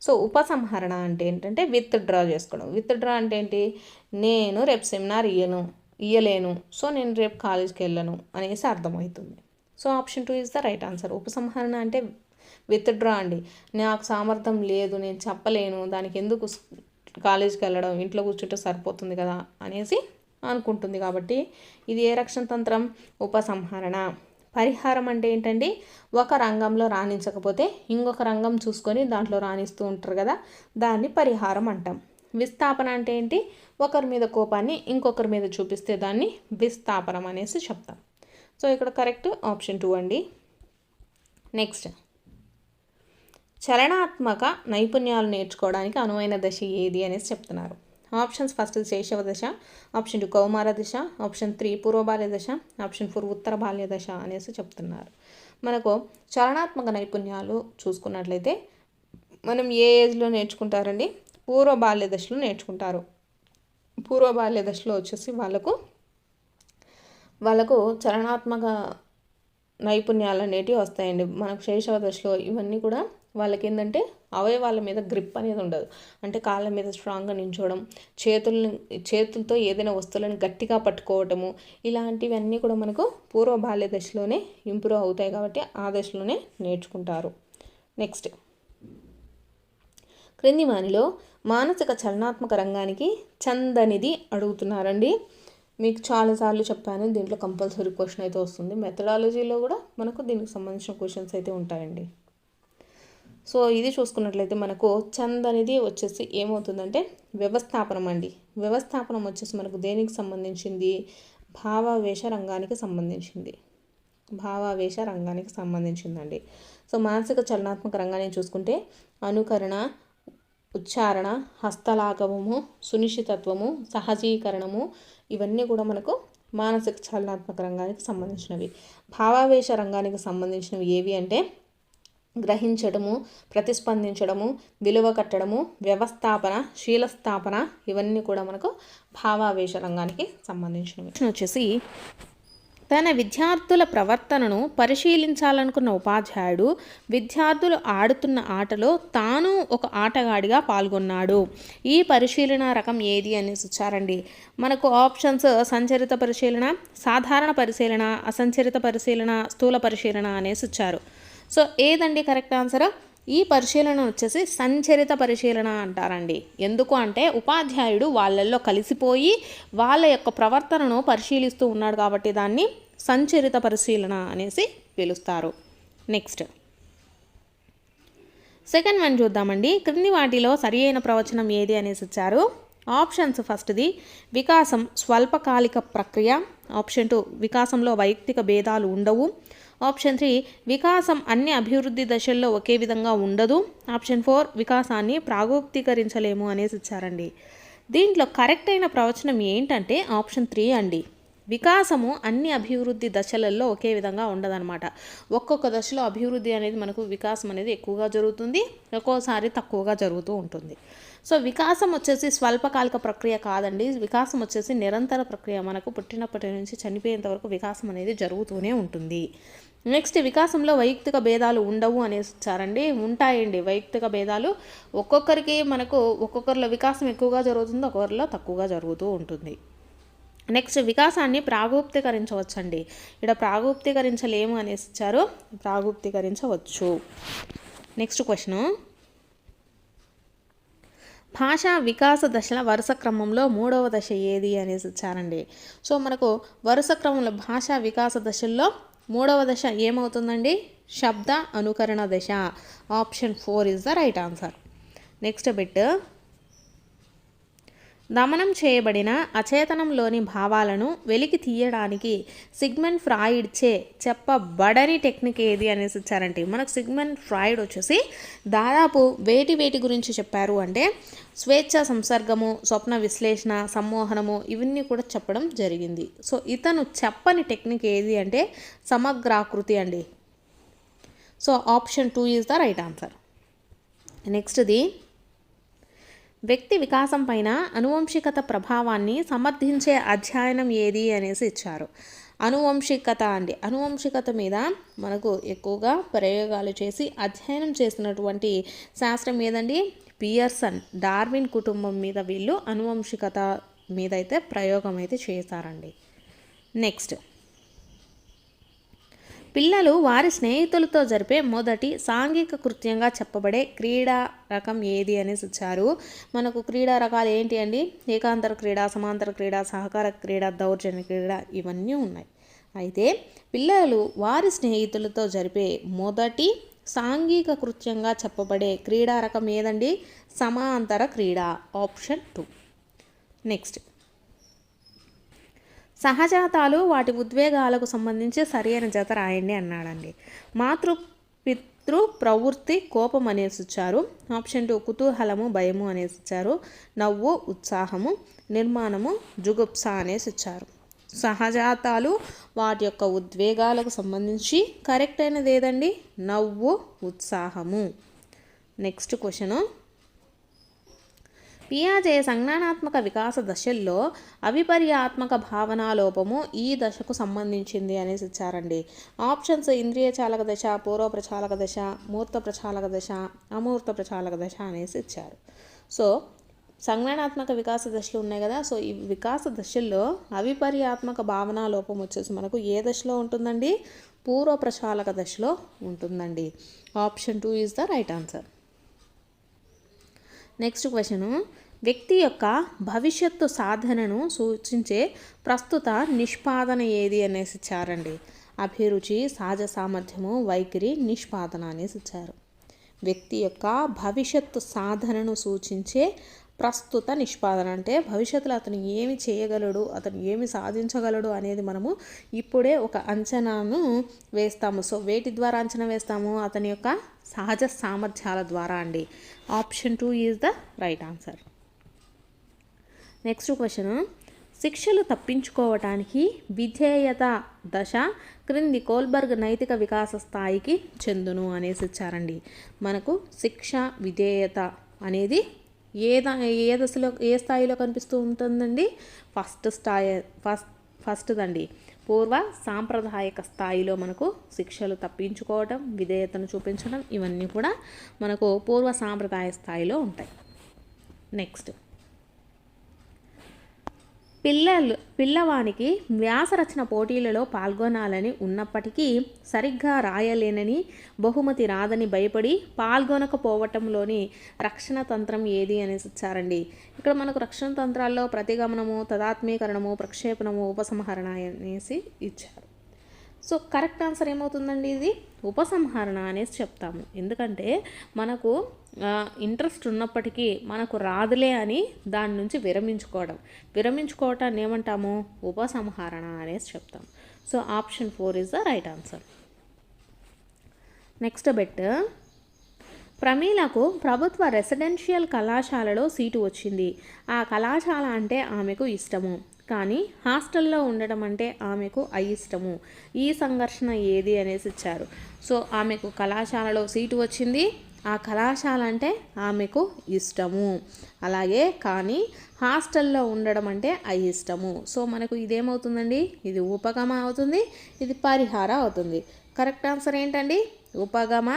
సో ఉపసంహరణ అంటే ఏంటంటే విత్డ్రా చేసుకోవడం. విత్డ్రా అంటే ఏంటి, నేను రేపు సెమినార్ ఇయ్యలేను, సో నేను రేపు కాలేజ్కి వెళ్ళను అనేసి అర్థమవుతుంది. So option 2 is the right answer. ఉపసంహరణ అంటే విత్డ్రా అండి, నాకు సామర్థ్యం లేదు, నేను చెప్పలేను, దానికి ఎందుకు కాలేజ్కి వెళ్ళడం, ఇంట్లో కూర్చుంటే సరిపోతుంది కదా అనేసి అనుకుంటుంది. కాబట్టి ఇది ఏ రక్షణ తంత్రం, ఉపసంహరణ. పరిహారం అంటే ఏంటండి, ఒక రంగంలో రాణించకపోతే ఇంకొక రంగం చూసుకొని దాంట్లో రాణిస్తూ ఉంటారు కదా, దాన్ని పరిహారం అంటాం. విస్థాపన అంటే ఏంటి, ఒకరి మీద కోపాన్ని ఇంకొకరి మీద చూపిస్తే దాన్ని విస్థాపనం అనేసి చెప్తాం. సో ఇక్కడ కరెక్ట్ ఆప్షన్ 2 అండి. నెక్స్ట్, చలనాత్మక నైపుణ్యాలు నేర్చుకోవడానికి అనువైన దశ ఏది అనేసి చెప్తున్నారు. ఆప్షన్స్ ఫస్ట్ శైశవ దశ, ఆప్షన్ 2 కౌమార దశ, ఆప్షన్ 3 పూర్వ బాల్య దశ, ఆప్షన్ 4 ఉత్తర బాల్య దశ అనేసి చెప్తున్నారు. మనకు చలనాత్మక నైపుణ్యాలు చూసుకున్నట్లయితే మనం ఏ ఏజ్లో నేర్చుకుంటారండి, పూర్వ బాల్య దశలో నేర్చుకుంటారు. పూర్వ బాల్య దశలో వచ్చేసి వాళ్ళకు చలనాత్మక నైపుణ్యాలు అనేటివి వస్తాయండి. మనకు శైశవ దశలో ఇవన్నీ కూడా వాళ్ళకి ఏంటంటే అవయవాల మీద గ్రిప్ అనేది ఉండదు. అంటే కాళ్ళ మీద స్ట్రాంగ్గా నించోవడం, చేతులతో ఏదైనా వస్తువులను గట్టిగా పట్టుకోవటము, ఇలాంటివన్నీ కూడా మనకు పూర్వ బాల్య దశలోనే ఇంప్రూవ్ అవుతాయి కాబట్టి ఆ దశలోనే నేర్చుకుంటారు. నెక్స్ట్, క్రింది వానిలో మానసిక చలనాత్మక రంగానికి చందనిది అడుగుతున్నారండి. మీకు చాలాసార్లు చెప్పాను, దీంట్లో కంపల్సరీ క్వశ్చన్ అయితే వస్తుంది. మెథడాలజీలో కూడా మనకు దీనికి సంబంధించిన క్వశ్చన్స్ అయితే ఉంటాయండి. సో ఇది చూసుకున్నట్లయితే మనకు చంద్ అనేది వచ్చేసి ఏమవుతుందంటే వ్యవస్థాపనం అండి. వ్యవస్థాపనం వచ్చేసి మనకు దేనికి సంబంధించింది, భావావేశ రంగానికి సంబంధించిందండి. సో మానసిక చలనాత్మక రంగాన్ని చూసుకుంటే అనుకరణ, ఉచ్చారణ, హస్తలాఘవము, సునిశ్చితత్వము, సహజీకరణము, ఇవన్నీ కూడా మనకు మానసిక చలనాత్మక రంగానికి సంబంధించినవి. భావావేశ రంగానికి సంబంధించినవి ఏవి అంటే గ్రహించడము, ప్రతిస్పందించడము, విలువ కట్టడము, వ్యవస్థాపన, శీలస్థాపన, ఇవన్నీ కూడా మనకు భావావేశ రంగానికి సంబంధించినవి. వచ్చేసి తన విద్యార్థుల ప్రవర్తనను పరిశీలించాలనుకున్న ఉపాధ్యాయుడు విద్యార్థులు ఆడుతున్న ఆటలో తాను ఒక ఆటగాడిగా పాల్గొన్నాడు. ఈ పరిశీలన రకం ఏది అనేసి ఇచ్చారండి. మనకు ఆప్షన్స్ సంచరిత పరిశీలన, సాధారణ పరిశీలన, అసంచరిత పరిశీలన, స్థూల పరిశీలన అనేసి ఇచ్చారు. సో ఏదండి కరెక్ట్ ఆన్సర్, ఈ పరిశీలన వచ్చేసి సంచరిత పరిశీలన అంటారండి. ఎందుకు అంటే ఉపాధ్యాయుడు వాళ్ళల్లో కలిసిపోయి వాళ్ళ యొక్క ప్రవర్తనను పరిశీలిస్తూ ఉన్నాడు కాబట్టి దాన్ని సంచరిత పరిశీలన అనేసి పిలుస్తారు. నెక్స్ట్, సెకండ్ వన్ చూద్దామండి. క్రింది వాటిలో సరి అయిన ప్రవచనం ఏది అనేసి ఇచ్చారు. ఆప్షన్స్ ఫస్ట్ది వికాసం స్వల్పకాలిక ప్రక్రియ, ఆప్షన్ 2 వికాసంలో వైయక్తిక భేదాలు ఉండవు, ఆప్షన్ 3 వికాసం అన్ని అభివృద్ధి దశల్లో ఒకే విధంగా ఉండదు, ఆప్షన్ 4 వికాసాన్ని ప్రాగోక్తీకరించలేము అనేసి ఇచ్చారండి. దీంట్లో కరెక్ట్ అయిన ప్రవచనం ఏంటంటే ఆప్షన్ 3 అండి. వికాసము అన్ని అభివృద్ధి దశలలో ఒకే విధంగా ఉండదన్నమాట. ఒక్కొక్క దశలో అభివృద్ధి అనేది మనకు వికాసం అనేది ఎక్కువగా జరుగుతుంది, ఒక్కోసారి తక్కువగా జరుగుతూ ఉంటుంది. సో వికాసం వచ్చేసి స్వల్పకాలిక ప్రక్రియ కాదండి, వికాసం వచ్చేసి నిరంతర ప్రక్రియ. మనకు పుట్టినప్పటి నుంచి చనిపోయేంత వరకు వికాసం అనేది జరుగుతూనే ఉంటుంది. నెక్స్ట్, వికాసంలో వైయక్తిక భేదాలు ఉండవు అనేసి ఇచ్చారండి. ఉంటాయండి వైయక్తిక భేదాలు. ఒక్కొక్కరిలో వికాసం ఎక్కువగా జరుగుతుంది, ఒక్కొక్కరిలో తక్కువగా జరుగుతూ ఉంటుంది. నెక్స్ట్, వికాసాన్ని ప్రాగోక్తీకరించవచ్చండి. ఇక్కడ ప్రాగోక్తీకరించలేము అనేసి ఇచ్చారు, ప్రాగోక్తీకరించవచ్చు. నెక్స్ట్ క్వశ్చను, భాషా వికాస దశల వరుస క్రమంలో 3వ దశ ఏది అనేసి ఇచ్చారండి. సో మనకు వరుస క్రమంలో భాషా వికాస దశల్లో 3వ దశ ఏమవుతుందండి? శబ్ద అనుకరణ దశ. Option 4 is the right answer. Next bit, దమనం చేయబడిన అచేతనంలోని భావాలను వెలికి తీయడానికి సిగ్మండ్ ఫ్రాయిడ్ చే చెప్పబడని టెక్నిక్ ఏది అనేసి ఇచ్చారంటే, మనకు సిగ్మండ్ ఫ్రాయిడ్ వచ్చేసి దాదాపు వేటి గురించి చెప్పారు అంటే స్వేచ్ఛ సంసర్గము, స్వప్న విశ్లేషణ, సమ్మోహనము ఇవన్నీ కూడా చెప్పడం జరిగింది. సో ఇతను చెప్పని టెక్నిక్ ఏది అంటే సమగ్రాకృతి అండి. So option 2 is the right answer. నెక్స్ట్ది, వ్యక్తి వికాసం పైన అనువంశికత ప్రభావాన్ని సమర్థించే అధ్యయనం ఏది అనేసి ఇచ్చారు. అనువంశికత అండి. అనువంశికత మీద మనకు ఎక్కువగా ప్రయోగాలు చేసి అధ్యయనం చేసినటువంటి శాస్త్రం ఏదండి? పియర్సన్. డార్విన్ కుటుంబం మీద వీళ్ళు అనువంశికత మీద అయితే ప్రయోగం అయితే చేశారండి. నెక్స్ట్, పిల్లలు వారి స్నేహితులతో జరిపే మొదటి సాంఘిక కృత్యంగా చెప్పబడే క్రీడా రకం ఏది అనేసి ఇచ్చారు. మనకు క్రీడా రకాలు ఏంటి అండి? ఏకాంతర క్రీడ, సమాంతర క్రీడ, సహకార క్రీడ, దౌర్జన్య క్రీడ ఇవన్నీ ఉన్నాయి. అయితే పిల్లలు వారి స్నేహితులతో జరిపే మొదటి సాంఘిక కృత్యంగా చెప్పబడే క్రీడా రకం ఏదండి? సమాంతర క్రీడ. ఆప్షన్ 2. నెక్స్ట్, సహజాతాలు వాటి ఉద్వేగాలకు సంబంధించి సరైన జత రాయండి అన్నాడండి. పితృ ప్రవృత్తి కోపం అనేసి ఇచ్చారు. ఆప్షన్ 2 కుతూహలము, భయము అనేసి ఇచ్చారు. నవ్వు, ఉత్సాహము, నిర్మాణము, జుగుప్స అనేసి ఇచ్చారు. సహజాతాలు వాటి యొక్క ఉద్వేగాలకు సంబంధించి కరెక్ట్ అయినది ఏదండి? నవ్వు, ఉత్సాహము. నెక్స్ట్ క్వశ్చను, పియాజే సంజ్ఞానాత్మక వికాస దశల్లో అవిపర్యాత్మక భావనాలోపము ఈ దశకు సంబంధించింది అనేసి ఇచ్చారండి. ఆప్షన్స్ ఇంద్రియ చాలక దశ, పూర్వ ప్రచాలక దశ, మూర్త ప్రచాలక దశ, అమూర్త ప్రచాలక దశ అనేసి ఇచ్చారు. సో సంజ్ఞానాత్మక వికాస దశలు ఉన్నాయి కదా. సో ఈ వికాస దశల్లో అవిపర్యాత్మక భావనాలోపం వచ్చేసి మనకు ఏ దశలో ఉంటుందండి? పూర్వ ప్రచాలక దశలో ఉంటుందండి. Option 2 is the right answer. Next question, వ్యక్తి యొక్క భవిష్యత్తు సాధనను సూచించే ప్రస్తుత నిష్పాదన ఏది అనేసి ఇచ్చారండి. అభిరుచి, సహజ సామర్థ్యము, వైఖరి, నిష్పాదన అనేసి ఇచ్చారు. వ్యక్తి యొక్క భవిష్యత్తు సాధనను సూచించే ప్రస్తుత నిష్పాదన అంటే భవిష్యత్తులో అతను ఏమి చేయగలడు, అతను ఏమి సాధించగలడు అనేది మనము ఇప్పుడే ఒక అంచనాను వేస్తాము. సో వేటి ద్వారా అంచనా వేస్తాము? అతని యొక్క సహజ సామర్థ్యాల ద్వారా అండి. Option 2 is the right answer. Next question, శిక్షలు తప్పించుకోవటానికి విధేయత దశ క్రింది కోల్బర్గ్ నైతిక వికాస స్థాయికి చెందును అనేసి ఇచ్చారండి. మనకు శిక్ష, విధేయత అనేది ఏ దశలో ఏ స్థాయిలో కనిపిస్తూ ఉంటుందండి? ఫస్ట్ దండి పూర్వ సాంప్రదాయక స్థాయిలో మనకు శిక్షలు తప్పించుకోవటం, విధేయతను చూపించడం ఇవన్నీ కూడా మనకు పూర్వ సాంప్రదాయ స్థాయిలో ఉంటాయి. నెక్స్ట్, పిల్లవానికి వ్యాసరచన పోటీలలో పాల్గొనాలని ఉన్నప్పటికీ సరిగ్గా రాయలేనని, బహుమతి రాదని భయపడి పాల్గొనకపోవటంలోని రక్షణ తంత్రం ఏది అనేసి ఇచ్చారండి. ఇక్కడ మనకు రక్షణ తంత్రాల్లో ప్రతిగమనము, తదాత్మీకరణము, ప్రక్షేపణము, ఉపసంహరణ అనేసి ఇచ్చారు. సో కరెక్ట్ ఆన్సర్ ఏమవుతుందండి? ఇది ఉపసంహరణ అనేసి చెప్తాము. ఎందుకంటే మనకు ఇంట్రెస్ట్ ఉన్నప్పటికీ మనకు రాదులే అని దాని నుంచి విరమించుకోవటాన్ని ఏమంటాము? ఉపసంహరణ అనేసి చెప్తాము. So option 4 is the right answer. Next bit, ప్రమీలకు ప్రభుత్వ రెసిడెన్షియల్ కళాశాలలో సీటు వచ్చింది. ఆ కళాశాల అంటే ఆమెకు ఇష్టము, కానీ హాస్టల్లో ఉండడం అంటే ఆమెకు అయిష్టము. ఈ సంఘర్షణ ఏది అనేసి ఇచ్చారు. సో ఆమెకు కళాశాలలో సీటు వచ్చింది, ఆ కళాశాల అంటే ఆమెకు ఇష్టము, అలాగే కానీ హాస్టల్లో ఉండడం అంటే అయిష్టము. సో మనకు ఇదేమవుతుందండి? ఇది ఉపగమ అవుతుంది, ఇది పరిహార అవుతుంది. కరెక్ట్ ఆన్సర్ ఏంటండి? ఉపగమ,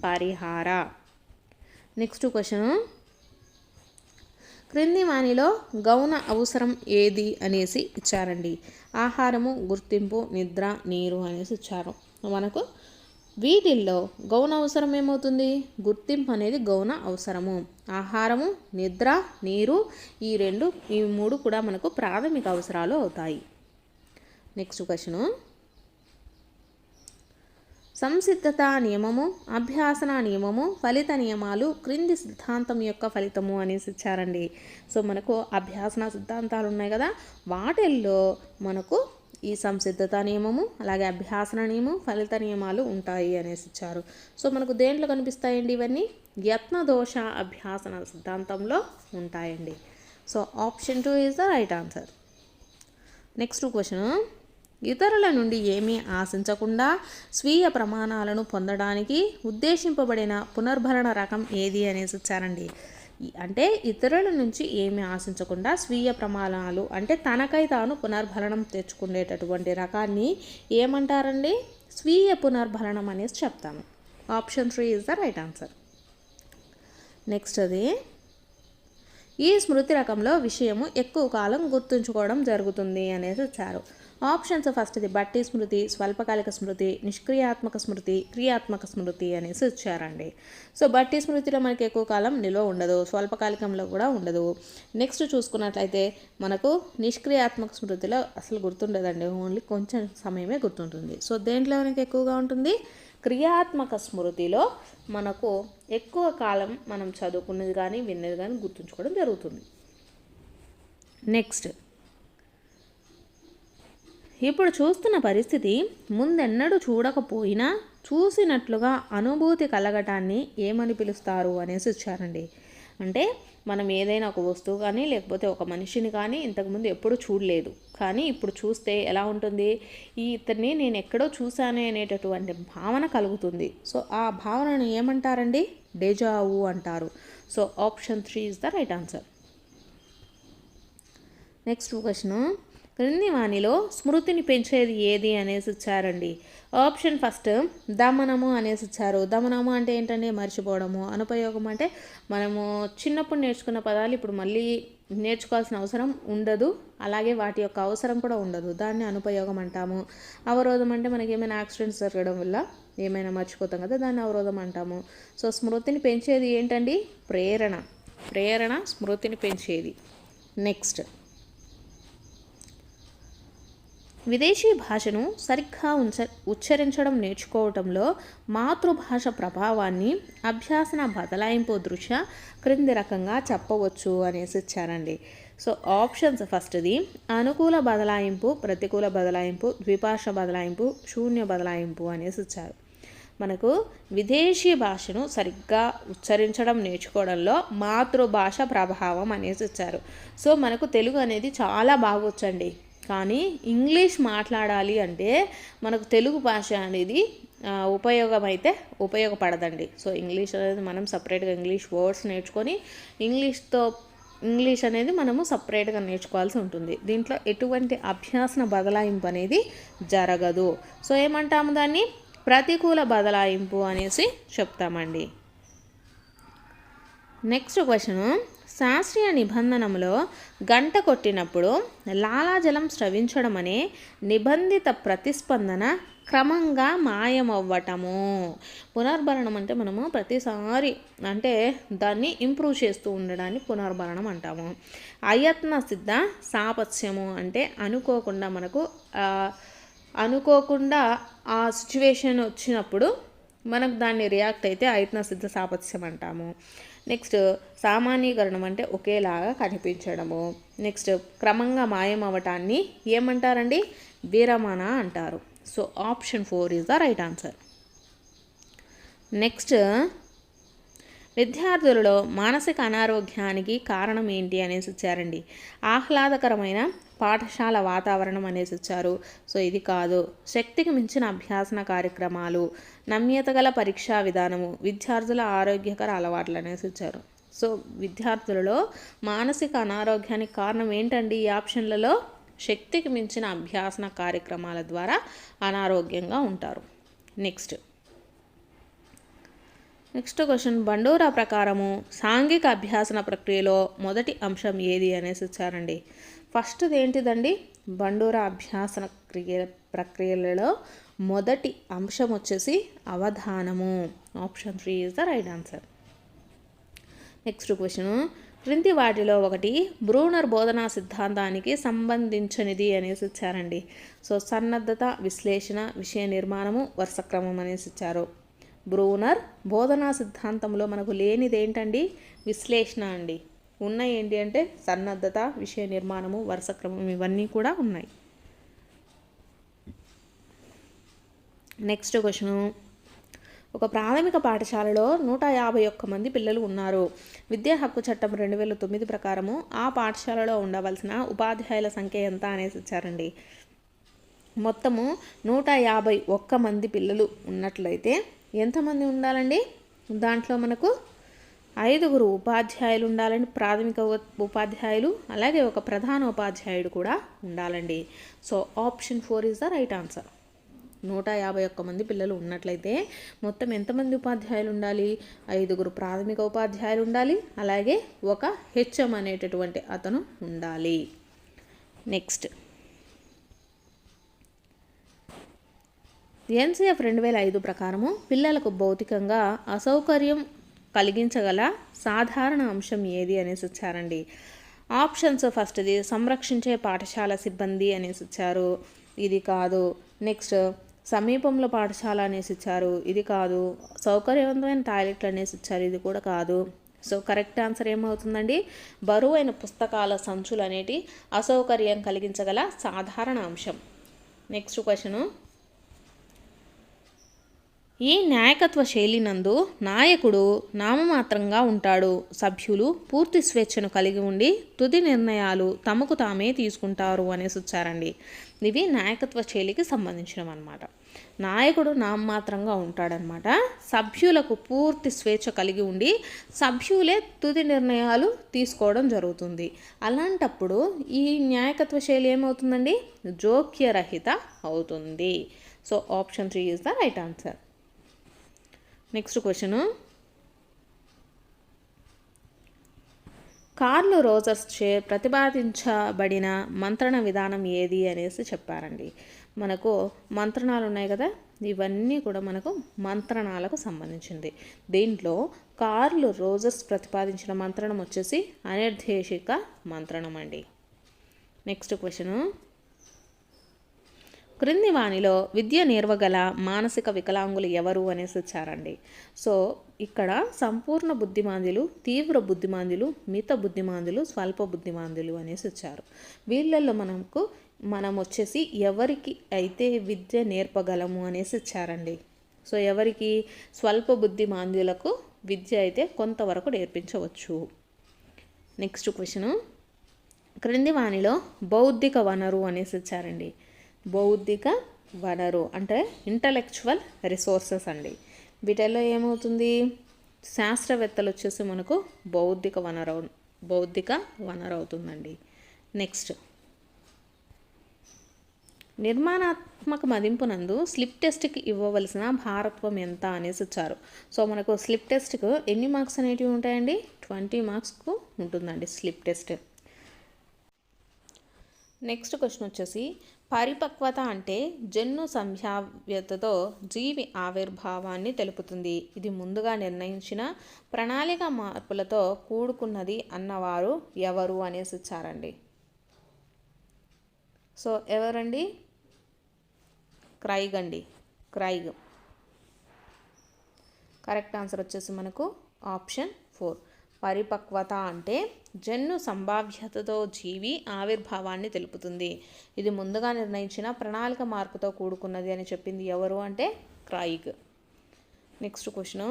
పరిహార. నెక్స్ట్ క్వశ్చన్, క్రింది వానిలో గౌణ అవసరం ఏది అనేసి ఇచ్చారండి. ఆహారము, గుర్తింపు, నిద్ర, నీరు అనేసి ఇచ్చారు. మనకు వీటిల్లో గౌణ అవసరం ఏమవుతుంది? గుర్తింపు అనేది గౌణ అవసరము. ఆహారము, నిద్ర, నీరు, ఈ మూడు కూడా మనకు ప్రాథమిక అవసరాలు అవుతాయి. నెక్స్ట్ క్వశ్చను, సంసిద్ధత నియమము, అభ్యాసన నియమము, ఫలిత నియమాలు క్రింది సిద్ధాంతం యొక్క ఫలితము అనేసి ఇచ్చారండి. సో మనకు అభ్యాసన సిద్ధాంతాలు ఉన్నాయి కదా, వాటిల్లో మనకు ఈ సంసిద్ధత నియమము, అలాగే అభ్యాసన నియమం, ఫలిత నియమాలు ఉంటాయి అనేసి ఇచ్చారు. సో మనకు దేంట్లో కనిపిస్తాయండి ఇవన్నీ? యత్నదోష అభ్యాసన సిద్ధాంతంలో ఉంటాయండి. So option 2 is the right answer. Next question, ఇతరుల నుండి ఏమీ ఆశించకుండా స్వీయ ప్రమాణాలను పొందడానికి ఉద్దేశింపబడిన పునర్భరణ రకం ఏది అనేసి ఇచ్చారండి. అంటే ఇతరుల నుంచి ఏమీ ఆశించకుండా స్వీయ ప్రమాణాలు అంటే తనకై తాను పునర్భరణం తెచ్చుకునేటటువంటి రకాన్ని ఏమంటారండి? స్వీయ పునర్భరణం అనేసి చెప్తాము. Option 3 is the right answer. Next అది, ఈ స్మృతి రకంలో విషయము ఎక్కువ కాలం గుర్తుంచుకోవడం జరుగుతుంది అనేసి ఇచ్చారు. ఆప్షన్స్ ఫస్ట్ది బట్టి స్మృతి, స్వల్పకాలిక స్మృతి, నిష్క్రియాత్మక స్మృతి, క్రియాత్మక స్మృతి అనేసి ఇచ్చారండి. సో బట్టి స్మృతిలో మనకి ఎక్కువ కాలం నిల్వ ఉండదు, స్వల్పకాలికంలో కూడా ఉండదు. నెక్స్ట్ చూసుకున్నట్లయితే మనకు నిష్క్రియాత్మక స్మృతిలో అసలు గుర్తుండదండి, ఓన్లీ కొంచెం సమయమే గుర్తుంటుంది. సో దేంట్లో మనకి ఎక్కువగా ఉంటుంది? క్రియాత్మక స్మృతిలో మనకు ఎక్కువ కాలం మనం చదువుకున్నది కానీ విన్నది కానీ గుర్తుంచుకోవడం జరుగుతుంది. నెక్స్ట్, ఇప్పుడు చూస్తున్న పరిస్థితి ముందెన్నడూ చూడకపోయినా చూసినట్లుగా అనుభూతి కలగటాన్ని ఏమని పిలుస్తారు అనేసి ఇచ్చారండి. అంటే మనం ఏదైనా ఒక వస్తువు కానీ లేకపోతే ఒక మనిషిని కానీ ఇంతకుముందు ఎప్పుడూ చూడలేదు, కానీ ఇప్పుడు చూస్తే ఎలా ఉంటుంది? ఇతన్ని నేను ఎక్కడో చూశానే అనేటటువంటి భావన కలుగుతుంది. సో ఆ భావనను ఏమంటారండి? డెజావు అంటారు. So option 3 is the right answer. Next question, క్రింది వానిలో స్మృతిని పెంచేది ఏది అనేసి ఇచ్చారండి. ఆప్షన్ ఫస్ట్ దమనము అనేసి ఇచ్చారు. దమనము అంటే ఏంటంటే మర్చిపోవడము. అనుపయోగం అంటే మనము చిన్నప్పుడు నేర్చుకున్న పదాలు ఇప్పుడు మళ్ళీ నేర్చుకోవాల్సిన అవసరం ఉండదు, అలాగే వాటి యొక్క అవసరం కూడా ఉండదు, దాన్ని అనుపయోగం అంటాము. అవరోధం అంటే మనకి ఏమైనా యాక్సిడెంట్స్ జరగడం వల్ల ఏమైనా మర్చిపోతాం కదా, దాన్ని అవరోధం అంటాము. సో స్మృతిని పెంచేది ఏంటండి? ప్రేరణ స్మృతిని పెంచేది. నెక్స్ట్, విదేశీ భాషను సరిగ్గా ఉచ్చరించడం నేర్చుకోవటంలో మాతృభాష ప్రభావాన్ని అభ్యాసన బదలాయింపు దృష్ట్యా క్రింది రకంగా చెప్పవచ్చు అనేసి ఇచ్చారండి. సో ఆప్షన్స్ ఫస్ట్ది అనుకూల బదలాయింపు, ప్రతికూల బదలాయింపు, ద్విభాష బదలాయింపు, శూన్య బదలాయింపు అనేసి ఇచ్చారు. మనకు విదేశీ భాషను సరిగ్గా ఉచ్చరించడం నేర్చుకోవడంలో మాతృభాష ప్రభావం అనేసి ఇచ్చారు. సో మనకు తెలుగు అనేది చాలా బాగొచ్చండి, కానీ ఇంగ్లీష్ మాట్లాడాలి అంటే మనకు తెలుగు భాష అనేది ఉపయోగపడదండి. సో ఇంగ్లీష్ అనేది మనం సపరేట్గా ఇంగ్లీష్ వర్డ్స్ నేర్చుకొని ఇంగ్లీష్ అనేది మనము సపరేట్గా నేర్చుకోవాల్సి ఉంటుంది. దీంట్లో ఎటువంటి అభ్యాసన బదలాయింపు అనేది జరగదు. సో ఏమంటాము దాన్ని? ప్రతికూల బదలాయింపు అనేసి చెప్తామండి. నెక్స్ట్ క్వశ్చన్, శాస్త్రీయ నిబంధనలో గంట కొట్టినప్పుడు లాలాజలం స్రవించడం అనే నిబంధిత ప్రతిస్పందన క్రమంగా మాయమవ్వటము. పునర్భరణం అంటే మనము ప్రతిసారి అంటే దాన్ని ఇంప్రూవ్ చేస్తూ ఉండడాన్ని పునర్భరణం అంటాము. అయత్న సిద్ధ సాపత్స్యము అంటే అనుకోకుండా ఆ సిచ్యువేషన్ వచ్చినప్పుడు మనకు దాన్ని రియాక్ట్ అయితే అయత్న సిద్ధ సాపత్స్యం అంటాము. నెక్స్ట్, సామాన్యీకరణం అంటే ఒకేలాగా కనిపించడము. నెక్స్ట్, క్రమంగా మాయం అవ్వటాన్ని ఏమంటారండి? విరమణ అంటారు. So option 4 is the right answer. Next, విద్యార్థులలో మానసిక అనారోగ్యానికి కారణం ఏంటి అనేసి ఇచ్చారండి. ఆహ్లాదకరమైన పాఠశాల వాతావరణం అనేసి ఇచ్చారు. సో ఇది కాదు. శక్తికి మించిన అభ్యాసన కార్యక్రమాలు, నమ్యత గల పరీక్షా విధానము, విద్యార్థుల ఆరోగ్యకర అలవాట్లు అనేసి ఇచ్చారు. సో విద్యార్థులలో మానసిక అనారోగ్యానికి కారణం ఏంటండి? ఈ ఆప్షన్లలో శక్తికి మించిన అభ్యాసన కార్యక్రమాల ద్వారా అనారోగ్యంగా ఉంటారు. నెక్స్ట్ క్వశ్చన్, బండోరా ప్రకారము సాంఘిక అభ్యాసన ప్రక్రియలో మొదటి అంశం ఏది అనేసి ఇచ్చారండి. ఫస్ట్ది ఏంటిదండి? బండూరా అభ్యాసన ప్రక్రియలలో మొదటి అంశం వచ్చేసి అవధానము. Option 3 is the right answer. Next question, క్రింది వాటిలో ఒకటి బ్రూనర్ బోధనా సిద్ధాంతానికి సంబంధించినది అనేసి ఇచ్చారండి. సో సన్నద్ధత, విశ్లేషణ, విషయ నిర్మాణము, వరుసక్రమం అనేసి ఇచ్చారు. బ్రూనర్ బోధనా సిద్ధాంతంలో మనకు లేనిది ఏంటండి? విశ్లేషణ అండి. ఉన్నాయి ఏంటి అంటే సన్నద్ధత, విషయ నిర్మాణము, వరుసక్రమం, ఇవన్నీ కూడా ఉన్నాయి. నెక్స్ట్ క్వశ్చన్, ఒక ప్రాథమిక పాఠశాలలో 151 మంది పిల్లలు ఉన్నారు. విద్యా హక్కు చట్టం 2009 ప్రకారము ఆ పాఠశాలలో ఉండవలసిన ఉపాధ్యాయుల సంఖ్య ఎంత అనేసి ఇచ్చారండి. మొత్తము 151 మంది పిల్లలు ఉన్నట్లయితే ఎంతమంది ఉండాలండి? దాంట్లో మనకు 5 ఉపాధ్యాయులు ఉండాలండి, ప్రాథమిక ఉపాధ్యాయులు, అలాగే ఒక ప్రధాన ఉపాధ్యాయుడు కూడా ఉండాలండి. So option 4 is the right answer. 151 మంది పిల్లలు ఉన్నట్లయితే మొత్తం ఎంతమంది ఉపాధ్యాయులు ఉండాలి? 5 ప్రాథమిక ఉపాధ్యాయులు ఉండాలి, అలాగే ఒక హెచ్ఎం అనేటటువంటి అతను ఉండాలి. నెక్స్ట్, ఎన్సిఎఫ్ 2005 ప్రకారము పిల్లలకు భౌతికంగా అసౌకర్యం కలిగించగల సాధారణ అంశం ఏది అనేసి ఇచ్చారండి. ఆప్షన్స్, ఫస్ట్ది సంరక్షించే పాఠశాల సిబ్బంది అనేసి ఇచ్చారు, ఇది కాదు. నెక్స్ట్, సమీపంలో పాఠశాల అనేసి ఇచ్చారు, ఇది కాదు. సౌకర్యవంతమైన టాయిలెట్లు అనేసి ఇచ్చారు, ఇది కూడా కాదు. సో కరెక్ట్ ఆన్సర్ ఏమవుతుందండి? బరువైన పుస్తకాల సంచులు అనేటి అసౌకర్యం కలిగించగల సాధారణ అంశం. నెక్స్ట్ క్వశ్చను, ఈ నాయకత్వ శైలి నందు నాయకుడు నామమాత్రంగా ఉంటాడు, సభ్యులు పూర్తి స్వేచ్ఛను కలిగి ఉండి తుది నిర్ణయాలు తమకు తామే తీసుకుంటారు అనేసి వచ్చారండి. ఇవి నాయకత్వ శైలికి సంబంధించినవి అన్నమాట. నాయకుడు నామమాత్రంగా ఉంటాడనమాట, సభ్యులకు పూర్తి స్వేచ్ఛ కలిగి ఉండి సభ్యులే తుది నిర్ణయాలు తీసుకోవడం జరుగుతుంది. అలాంటప్పుడు ఈ నాయకత్వ శైలి ఏమవుతుందండి? జోక్యరహిత అవుతుంది. So option 3 is the right answer. Next question, curl Rogers చే ప్రతిపాదించబడిన మంత్రణ విధానం ఏది అనేసి చెప్పారండి. మనకు మంత్రణాలు ఉన్నాయి కదా, ఇవన్నీ కూడా మనకు మంత్రణాలకు సంబంధించింది. దీంట్లో కార్ల్ రోజర్స్ ప్రతిపాదించిన మంత్రణం వచ్చేసి అనిర్దేశిక మంత్రణం అండి. నెక్స్ట్ క్వశ్చను, క్రింది వానిలో విద్య నేర్వగల మానసిక వికలాంగులు ఎవరు అనేసి వచ్చారండి. సో ఇక్కడ సంపూర్ణ బుద్ధిమాంద్యులు, తీవ్ర బుద్ధిమాంద్యులు, మిత బుద్ధిమాంద్యులు, స్వల్ప బుద్ధిమాంద్యులు అనేసి వచ్చారు. వీళ్ళల్లో మనం వచ్చేసి ఎవరికి అయితే విద్య నేర్పగలము అనేసి ఇచ్చారండి. సో ఎవరికి? స్వల్ప బుద్ధిమాంద్యులకు విద్య అయితే కొంతవరకు నేర్పించవచ్చు. నెక్స్ట్ క్వశ్చను, క్రింది వానిలో బౌద్ధిక వనరు అనేసి ఇచ్చారండి. బౌద్ధిక వనరు అంటే ఇంటలెక్చువల్ రిసోర్సెస్ అండి. వీటిల్లో ఏమవుతుంది? శాస్త్రవేత్తలు వచ్చేసి మనకు బౌద్ధిక వనరు అవుతుందండి. నెక్స్ట్, నిర్మాణాత్మక మదింపునందు స్లిప్ టెస్ట్కి ఇవ్వవలసిన భారత్వం ఎంత అనేసి ఇచ్చారు. సో మనకు స్లిప్ టెస్ట్కు ఎన్ని మార్క్స్ అనేటివి ఉంటాయండి? 20 మార్క్స్కు ఉంటుందండి స్లిప్ టెస్ట్. నెక్స్ట్ క్వశ్చన్ వచ్చేసి, పరిపక్వత అంటే జన్యు సంభావ్యతతో జీవి ఆవిర్భావాన్ని తెలుపుతుంది. ఇది ముందుగా నిర్ణయించిన ప్రణాళిక మార్పులతో కూడుకున్నది అన్నవారు ఎవరు అనేసి ఇచ్చారండి. సో ఎవరండి? క్రైగ్ అండి, క్రైగ్. కరెక్ట్ ఆన్సర్ వచ్చేసి మనకు ఆప్షన్ 4. పరిపక్వత అంటే జన్యు సంభావ్యతతో జీవి ఆవిర్భావాన్ని తెలుపుతుంది. ఇది ముందుగా నిర్ణయించిన ప్రణాళిక మార్పుతో కూడుకున్నది అని చెప్పింది ఎవరు అంటే క్రైగ్. నెక్స్ట్ క్వశ్చను,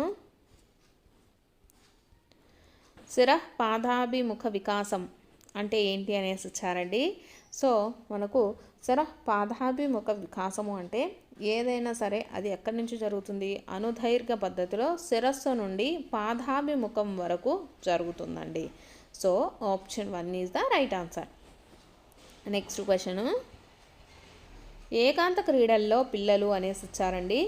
శిర పాదాభిముఖ వికాసం అంటే ఏంటి అనేసి ఇచ్చారండి. సో మనకు శిర పాదాభిముఖ వికాసము అంటే ఏదైనా సరే అది ఎక్కడి నుంచి జరుగుతుంది? అనుదైర్ఘ్య పద్ధతిలో శిరస్సు నుండి పాదాభిముఖం వరకు జరుగుతుందండి. So option 1 is the right answer. Next question, ఏకాంత క్రీడల్లో పిల్లలు అనేసి ఇచ్చారండి.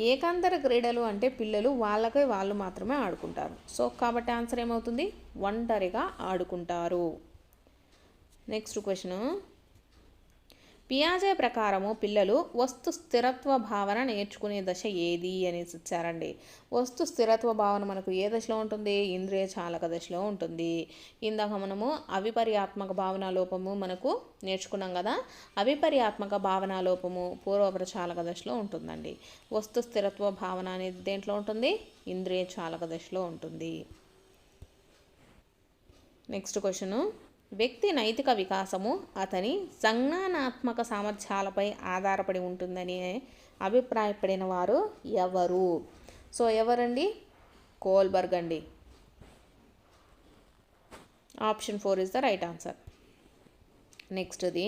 ఏకాంతర క్రీడలు అంటే పిల్లలు వాళ్ళకి వాళ్ళు మాత్రమే ఆడుకుంటారు. సో కాబట్టి ఆన్సర్ ఏమవుతుంది? ఒంటరిగా ఆడుకుంటారు. నెక్స్ట్ క్వశ్చన్, పియాజే ప్రకారము పిల్లలు వస్తు స్థిరత్వ భావన నేర్చుకునే దశ ఏది అనేసి ఇచ్చారండి. వస్తు స్థిరత్వ భావన మనకు ఏ దశలో ఉంటుంది? ఇంద్రియ చాలక దశలో ఉంటుంది. ఇందాక మనము అవిపర్యాత్మక భావన లోపము మనకు నేర్చుకున్నాం కదా. అవిపర్యాత్మక భావన లోపము పూర్వప్రచాలక దశలో ఉంటుందండి. వస్తు స్థిరత్వ భావన అనేది దేంట్లో ఉంటుంది? ఇంద్రియ చాలక దశలో ఉంటుంది. నెక్స్ట్ క్వశ్చను, వ్యక్తి నైతిక వికాసము అతని సంజ్ఞానాత్మక సామర్థ్యాలపై ఆధారపడి ఉంటుందని అభిప్రాయపడిన వారు ఎవరు? సో ఎవరండి? కోల్బర్గ్ అండి. Option 4 is the right answer. నెక్స్ట్ది,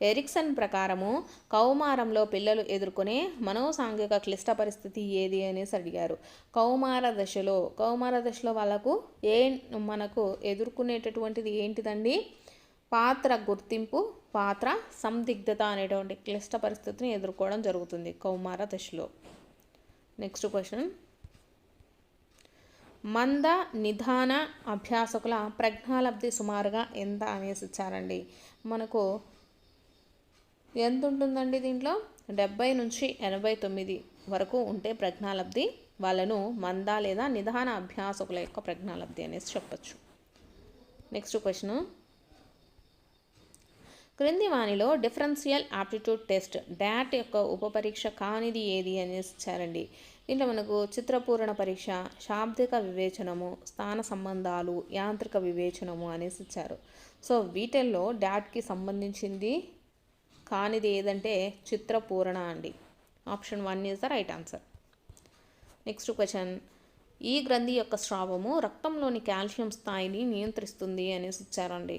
ఎరిక్సన్ ప్రకారము కౌమారంలో పిల్లలు ఎదుర్కొనే మనోసాంఘిక క్లిష్ట పరిస్థితి ఏది అనేసి అడిగారు. కౌమార దశలో వాళ్ళకు మనకు ఎదుర్కొనేటటువంటిది ఏంటిదండి? పాత్ర గుర్తింపు, పాత్ర సందిగ్ధత అనేటువంటి క్లిష్ట పరిస్థితిని ఎదుర్కోవడం జరుగుతుంది కౌమార దశలో. నెక్స్ట్ క్వశ్చన్, మంద నిధాన అభ్యాసకుల ప్రజ్ఞాలబ్ధి సుమారుగా ఎంత అనేసి ఇచ్చారండి. మనకు ఎంత ఉంటుందండి? దీంట్లో 70 నుంచి 89 వరకు ఉంటే ప్రజ్ఞాలబ్ధి వాళ్ళను మంద లేదా నిధాన అభ్యాసకుల యొక్క ప్రజ్ఞాలబ్ధి అనేసి చెప్పచ్చు. నెక్స్ట్ క్వశ్చన్, క్రింది వానిలో డిఫరెన్షియల్ ఆప్టిట్యూడ్ టెస్ట్ డాట్ యొక్క ఉపపరీక్ష కానిది ఏది అనేసి ఇచ్చారండి. దీంట్లో మనకు చిత్రపూరణ పరీక్ష, శాబ్దిక వివేచనము, స్థాన సంబంధాలు, యాంత్రిక వివేచనము అనేసి ఇచ్చారు. సో వీటిల్లో డాట్కి సంబంధించింది కానిది ఏదంటే చిత్రపూరణ అండి. Option 1 is the right answer. Next question, ఈ గ్రంథి యొక్క స్రావము రక్తంలోని కాల్షియం స్థాయిని నియంత్రిస్తుంది అనేసి ఇచ్చారండి.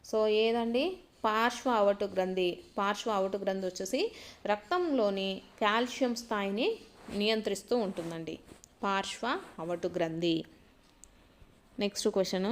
సో ఏదండి? పార్శ్వ అవటు గ్రంథి వచ్చేసి రక్తంలోని కాల్షియం స్థాయిని నియంత్రిస్తూ ఉంటుందండి. పార్శ్వ అవటు గ్రంథి. నెక్స్ట్ క్వశ్చన్,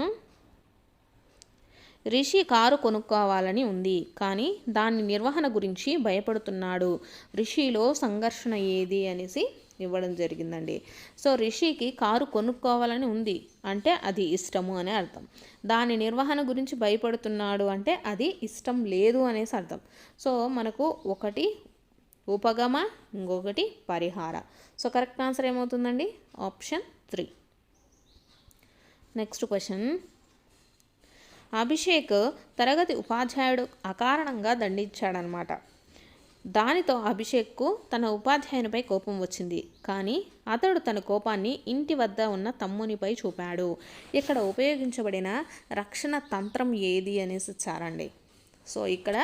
రిషి కారు కొనుక్కోవాలని ఉంది కానీ దాని నిర్వహణ గురించి భయపడుతున్నాడు. రిషిలో సంఘర్షణ ఏది అనేసి ఇవ్వడం జరిగిందండి. సో రిషికి కారు కొనుక్కోవాలని ఉంది అంటే అది ఇష్టము అనే అర్థం. దాని నిర్వహణ గురించి భయపడుతున్నాడు అంటే అది ఇష్టం లేదు అనేసి అర్థం. సో మనకు ఒకటి ఉపగమ, ఇంకొకటి పరిహార. సో కరెక్ట్ ఆన్సర్ ఏమవుతుందండి? ఆప్షన్ 3. నెక్స్ట్ క్వశ్చన్, అభిషేక్ తరగతి ఉపాధ్యాయుడు అకారణంగా దండించాడనమాట. దానితో అభిషేక్కు తన ఉపాధ్యాయునిపై కోపం వచ్చింది. కానీ అతడు తన కోపాన్ని ఇంటి వద్ద ఉన్న తమ్మునిపై చూపాడు. ఇక్కడ ఉపయోగించబడిన రక్షణ తంత్రం ఏది అనేసి ఇచ్చారండి. సో ఇక్కడ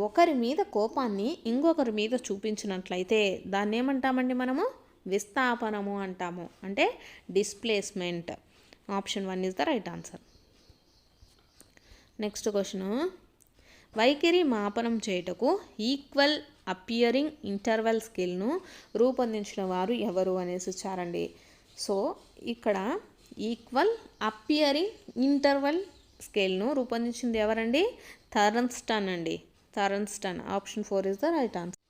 ఒకరి మీద కోపాన్ని ఇంకొకరి మీద చూపించినట్లయితే దాన్ని ఏమంటామండి? మనము విస్థాపనము అంటాము, అంటే displacement. Option 1 is the right answer. Next question, వైఖరి మాపనం చేయుటకు ఈక్వల్ అపియరింగ్ ఇంటర్వెల్ స్కేల్ను రూపొందించిన వారు ఎవరు అనేసి ఇచ్చారండి. సో ఇక్కడ ఈక్వల్ అపియరింగ్ ఇంటర్వెల్ స్కేల్ను రూపొందించింది ఎవరండి? థర్న్స్టన్ అండి. Thurstone. Option 4 is the right answer.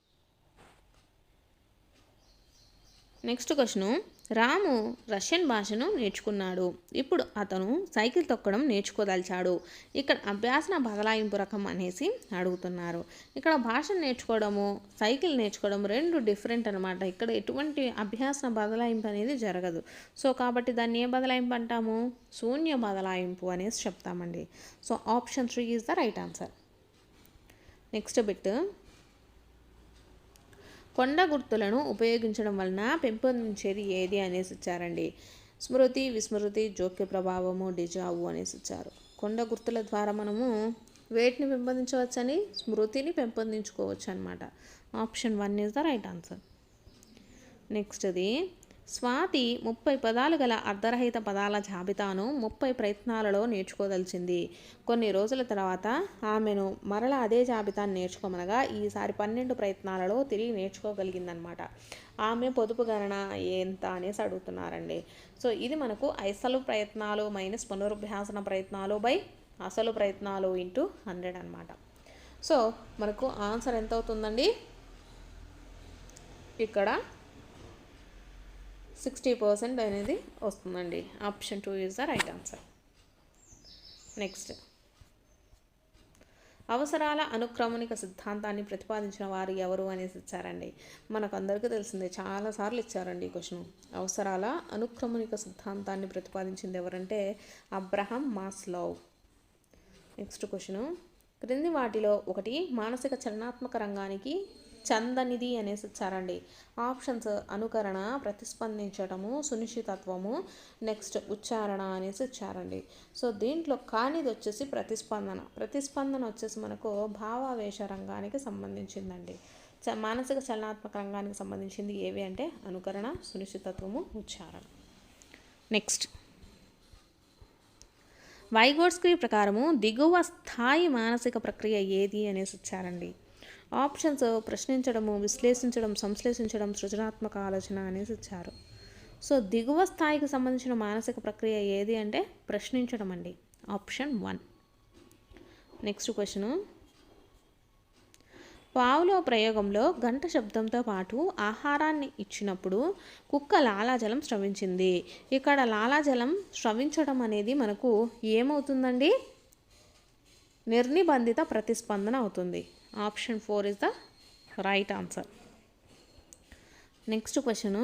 Next question, Ramu Russian భాషను నేర్చుకున్నాడు. ఇప్పుడు అతను సైకిల్ తొక్కడం నేర్చుకోదలిచాడు. ఇక్కడ అభ్యాసన బదలాయింపు రకం అనేసి అడుగుతున్నారు. ఇక్కడ భాషను నేర్చుకోవడము, సైకిల్ నేర్చుకోవడం రెండు డిఫరెంట్ అనమాట. ఇక్కడ ఎటువంటి అభ్యాసన బదలాయింపు అనేది జరగదు. సో కాబట్టి దాన్ని ఏ బదలాయింపు అంటాము? శూన్య బదలాయింపు అనేసి చెప్తామండి. So option 3 is the right answer. Next bit, కొండ గుర్తులను ఉపయోగించడం వలన పెంపొందించేది ఏది అనేసి ఇచ్చారండి. స్మృతి, విస్మృతి, జోక్య ప్రభావము, డిజావు అనేసి ఇచ్చారు. కొండ గుర్తుల ద్వారా మనము వేటిని పెంపొందించవచ్చని? స్మృతిని పెంపొందించుకోవచ్చు అనమాట. Option 1 is the right answer. నెక్స్ట్ది, స్వాతి 30 పదాలు గల అర్ధరహిత పదాల జాబితాను 30 ప్రయత్నాలలో నేర్చుకోదలిచింది. కొన్ని రోజుల తర్వాత ఆమెను మరలా అదే జాబితాను నేర్చుకోమనగా ఈసారి 12 ప్రయత్నాలలో తిరిగి నేర్చుకోగలిగిందనమాట. ఆమె పొదుపు గణన ఎంత అనేసి అడుగుతున్నారండి. సో ఇది మనకు అసలు ప్రయత్నాలు మైనస్ పునరుభ్యాసన ప్రయత్నాలు బై అసలు ప్రయత్నాలు ఇంటూ 100 అనమాట. సో మనకు ఆన్సర్ ఎంత అవుతుందండి? ఇక్కడ 60% అనేది వస్తుందండి. Option 2 is the right answer. Next, అవసరాల అనుక్రమణిక సిద్ధాంతాన్ని ప్రతిపాదించిన వారు ఎవరు అనేసి ఇచ్చారండి. మనకు అందరికీ తెలిసిందే, చాలాసార్లు ఇచ్చారండి ఈ క్వశ్చన్. అవసరాల అనుక్రమణిక సిద్ధాంతాన్ని ప్రతిపాదించింది ఎవరంటే అబ్రహం మాస్లో. నెక్స్ట్ క్వశ్చను, క్రింది వాటిలో ఒకటి మానసిక చలనాత్మక రంగానికి చందనిది అనేసి ఇచ్చారండి. ఆప్షన్స్ అనుకరణ, ప్రతిస్పందించటము, సునిశ్చితత్వము, నెక్స్ట్ ఉచ్చారణ అనేసి ఇచ్చారండి. సో దీంట్లో కానిది వచ్చేసి ప్రతిస్పందన వచ్చేసి మనకు భావావేశ రంగానికి సంబంధించిందండి. మానసిక చలనాత్మక రంగానికి సంబంధించింది ఏవి అంటే అనుకరణ, సునిశ్చితత్వము, ఉచ్చారణ. నెక్స్ట్ వైగోట్స్కీ ప్రకారము దిగువ స్థాయి మానసిక ప్రక్రియ ఏది అనేసి ఇచ్చారండి. ఆప్షన్స్ ప్రశ్నించడము, విశ్లేషించడం, సంశ్లేషించడం, సృజనాత్మక ఆలోచన అనేసి ఇచ్చారు. సో దిగువ స్థాయికి సంబంధించిన మానసిక ప్రక్రియ ఏది అంటే ప్రశ్నించడం అండి. ఆప్షన్ 1. నెక్స్ట్ క్వశ్చను, పావులో ప్రయోగంలో గంట శబ్దంతో పాటు ఆహారాన్ని ఇచ్చినప్పుడు కుక్క లాలాజలం స్రవించింది. ఇక్కడ లాలాజలం స్రవించడం అనేది మనకు ఏమవుతుందండి? నిర్నిబంధిత ప్రతిస్పందన అవుతుంది. Option 4 is the right answer. Next question,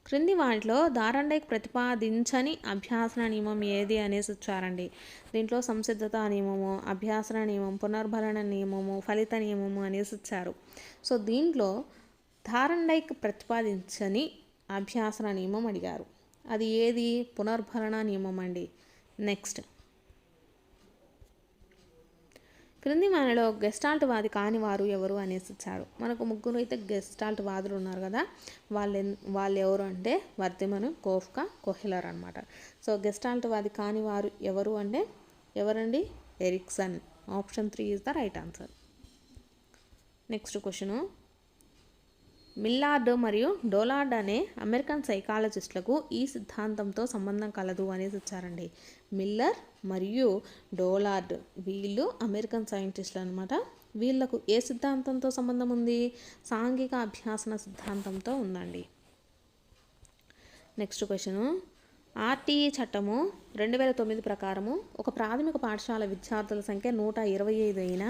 క్రింది వాటిలో దారండైక్ ప్రతిపాదించని అభ్యాసన నియమం ఏది అనేసి ఇచ్చారండి. దీంట్లో సంసిద్ధత నియమము, అభ్యాసన నియమం, పునర్భరణ నియమము, ఫలిత నియమము అనేసి ఇచ్చారు. సో దీంట్లో దారండైక్ ప్రతిపాదించని అభ్యాసన నియమం అడిగారు. అది ఏది? పునర్భరణ నియమం అండి. నెక్స్ట్, క్రింది మనలో గెస్టాల్ట్ వాది కాని వారు ఎవరు అనేసి ఇచ్చారు. మనకు ముగ్గురు అయితే గెస్టాల్ట్ వాదులు ఉన్నారు కదా, వాళ్ళు ఎవరు అంటే వర్తిమన్, కోఫ్కా, కోహెలర్ అనమాట. సో గెస్టాల్ట్ వాది కాని వారు ఎవరు అంటే ఎవరండి? Erikson. Option 3 is the right answer. Next question, Millard మరియు డోలార్డ్ అనే అమెరికన్ సైకాలజిస్టులకు ఈ సిద్ధాంతంతో సంబంధం కలదు అనేసి ఇచ్చారండి. మిల్లర్ మరియు డోలార్డ్ వీళ్ళు అమెరికన్ సైంటిస్టులు అనమాట. వీళ్ళకు ఏ సిద్ధాంతంతో సంబంధం ఉంది? సాంఘిక అభ్యాసన సిద్ధాంతంతో ఉందండి. నెక్స్ట్ క్వశ్చను, ఆర్టీఈ చట్టము 2009 ప్రకారము ఒక ప్రాథమిక పాఠశాల విద్యార్థుల సంఖ్య 125 అయినా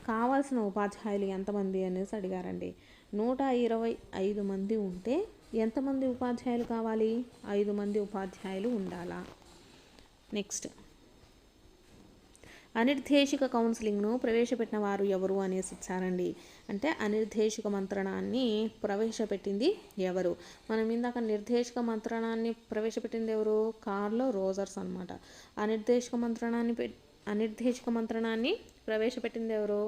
కావాల్సిన ఉపాధ్యాయులు ఎంతమంది అనేసి అడిగారండి. 125 మంది ఉంటే ఎంతమంది ఉపాధ్యాయులు కావాలి? 5 మంది ఉపాధ్యాయులు ఉండాలా. నెక్స్ట్, అనిర్దేశిక కౌన్సిలింగ్ను ప్రవేశపెట్టిన వారు ఎవరు అనేసి ఇచ్చారండి. అంటే అనిర్దేశిక మంత్రణాన్ని ప్రవేశపెట్టింది ఎవరు? మనం ఇందాక నిర్దేశిక మంత్రణాన్ని ప్రవేశపెట్టింది ఎవరు? కార్లో రోజర్స్ అనమాట. అనిర్దేశిక మంత్రణాన్ని ప్రవేశపెట్టింది ఎవరు?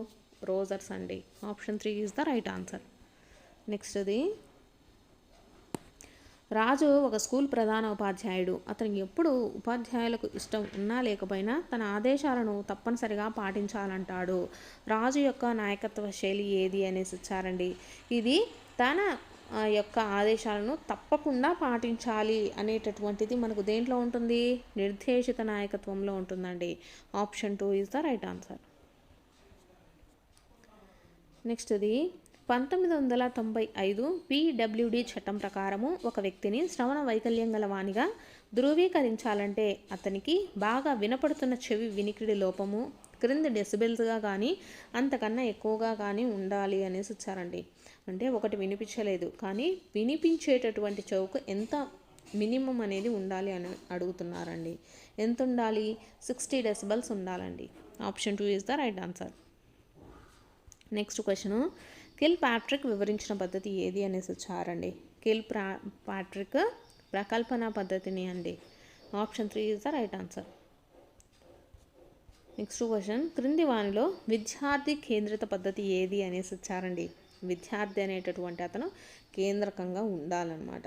రోజర్స్ అండి. Option 3 is the right answer. నెక్స్ట్ది, రాజు ఒక స్కూల్ ప్రధాన ఉపాధ్యాయుడు. అతనికి ఎప్పుడు ఉపాధ్యాయులకు ఇష్టం ఉన్నా లేకపోయినా తన ఆదేశాలను తప్పనిసరిగా పాటించాలంటాడు. రాజు యొక్క నాయకత్వ శైలి ఏది అనేసి ఇచ్చారండి. ఇది తన యొక్క ఆదేశాలను తప్పకుండా పాటించాలి అనేటటువంటిది మనకు దేంట్లో ఉంటుంది? నిర్దేశిత నాయకత్వంలో ఉంటుందండి. Option 2 is the right answer. నెక్స్ట్ది, 1995 PWD చట్టం ప్రకారము ఒక వ్యక్తిని శ్రవణ వైకల్యం గల వానిగా ధృవీకరించాలంటే అతనికి బాగా వినపడుతున్న చెవి వినికిడి లోపము క్రింది డెసిబెల్స్గా కానీ అంతకన్నా ఎక్కువగా కానీ ఉండాలి అనేసి ఇచ్చారండి. అంటే ఒకటి వినిపించలేదు కానీ వినిపించేటటువంటి చెవుకు ఎంత మినిమం అనేది ఉండాలి అని అడుగుతున్నారండి. ఎంత ఉండాలి? 60 డెసిబెల్స్ ఉండాలండి. Option 2 is the right answer. Next question, kill Patrick వివరించిన పద్ధతి ఏది అనేసి వచ్చారండి. కిల్ ప్యాట్రిక్ ప్రకల్పన పద్ధతిని అండి. Option 3 is the right answer. Next question, క్రింది వానిలో విద్యార్థి కేంద్రిత పద్ధతి ఏది అనేసి వచ్చారండి. విద్యార్థి అనేటటువంటి అతను కేంద్రకంగా ఉండాలన్నమాట.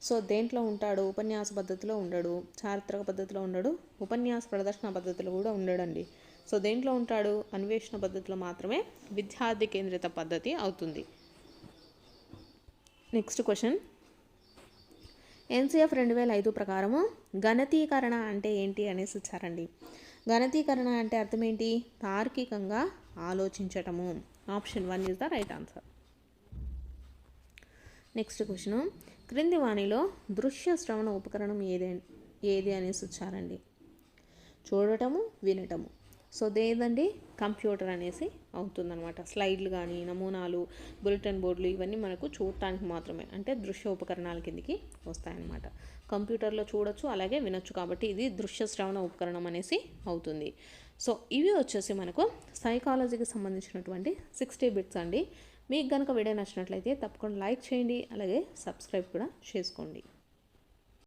సో దేంట్లో ఉంటాడు? ఉపన్యాస పద్ధతిలో ఉండడు, చారిత్రక పద్ధతిలో ఉండడు, ఉపన్యాస ప్రదర్శన పద్ధతిలో కూడా ఉండడండి. సో దేంట్లో ఉంటాడు? అన్వేషణ పద్ధతిలో మాత్రమే విద్యార్థి కేంద్రిత పద్ధతి అవుతుంది. నెక్స్ట్ క్వశ్చన్, NCF 2005 ప్రకారము గణతీకరణ అంటే ఏంటి అనేసి ఇచ్చారండి. గణతీకరణ అంటే అర్థం ఏంటి? తార్కికంగా ఆలోచించటము. Option 1 is the right answer. Next question, క్రింది వాణిలో దృశ్య శ్రవణ ఉపకరణం ఏది అనేసి ఇచ్చారండి. చూడటము, వినటము. సో దేదండి కంప్యూటర్ అనేసి అవుతుందన్నమాట. స్లైడ్లు కానీ, నమూనాలు, బులెటిన్ బోర్డులు ఇవన్నీ మనకు చూడటానికి మాత్రమే, అంటే దృశ్య ఉపకరణాల కిందికి వస్తాయన్నమాట. కంప్యూటర్లో చూడొచ్చు, అలాగే వినొచ్చు, కాబట్టి ఇది దృశ్య శ్రవణ ఉపకరణం అనేసి అవుతుంది. సో ఇవి వచ్చేసి మనకు సైకాలజీకి సంబంధించినటువంటి 60 బిట్స్ అండి. మీకు కనుక వీడియో నచ్చినట్లయితే తప్పకుండా లైక్ చేయండి, అలాగే సబ్స్క్రైబ్ కూడా చేసుకోండి.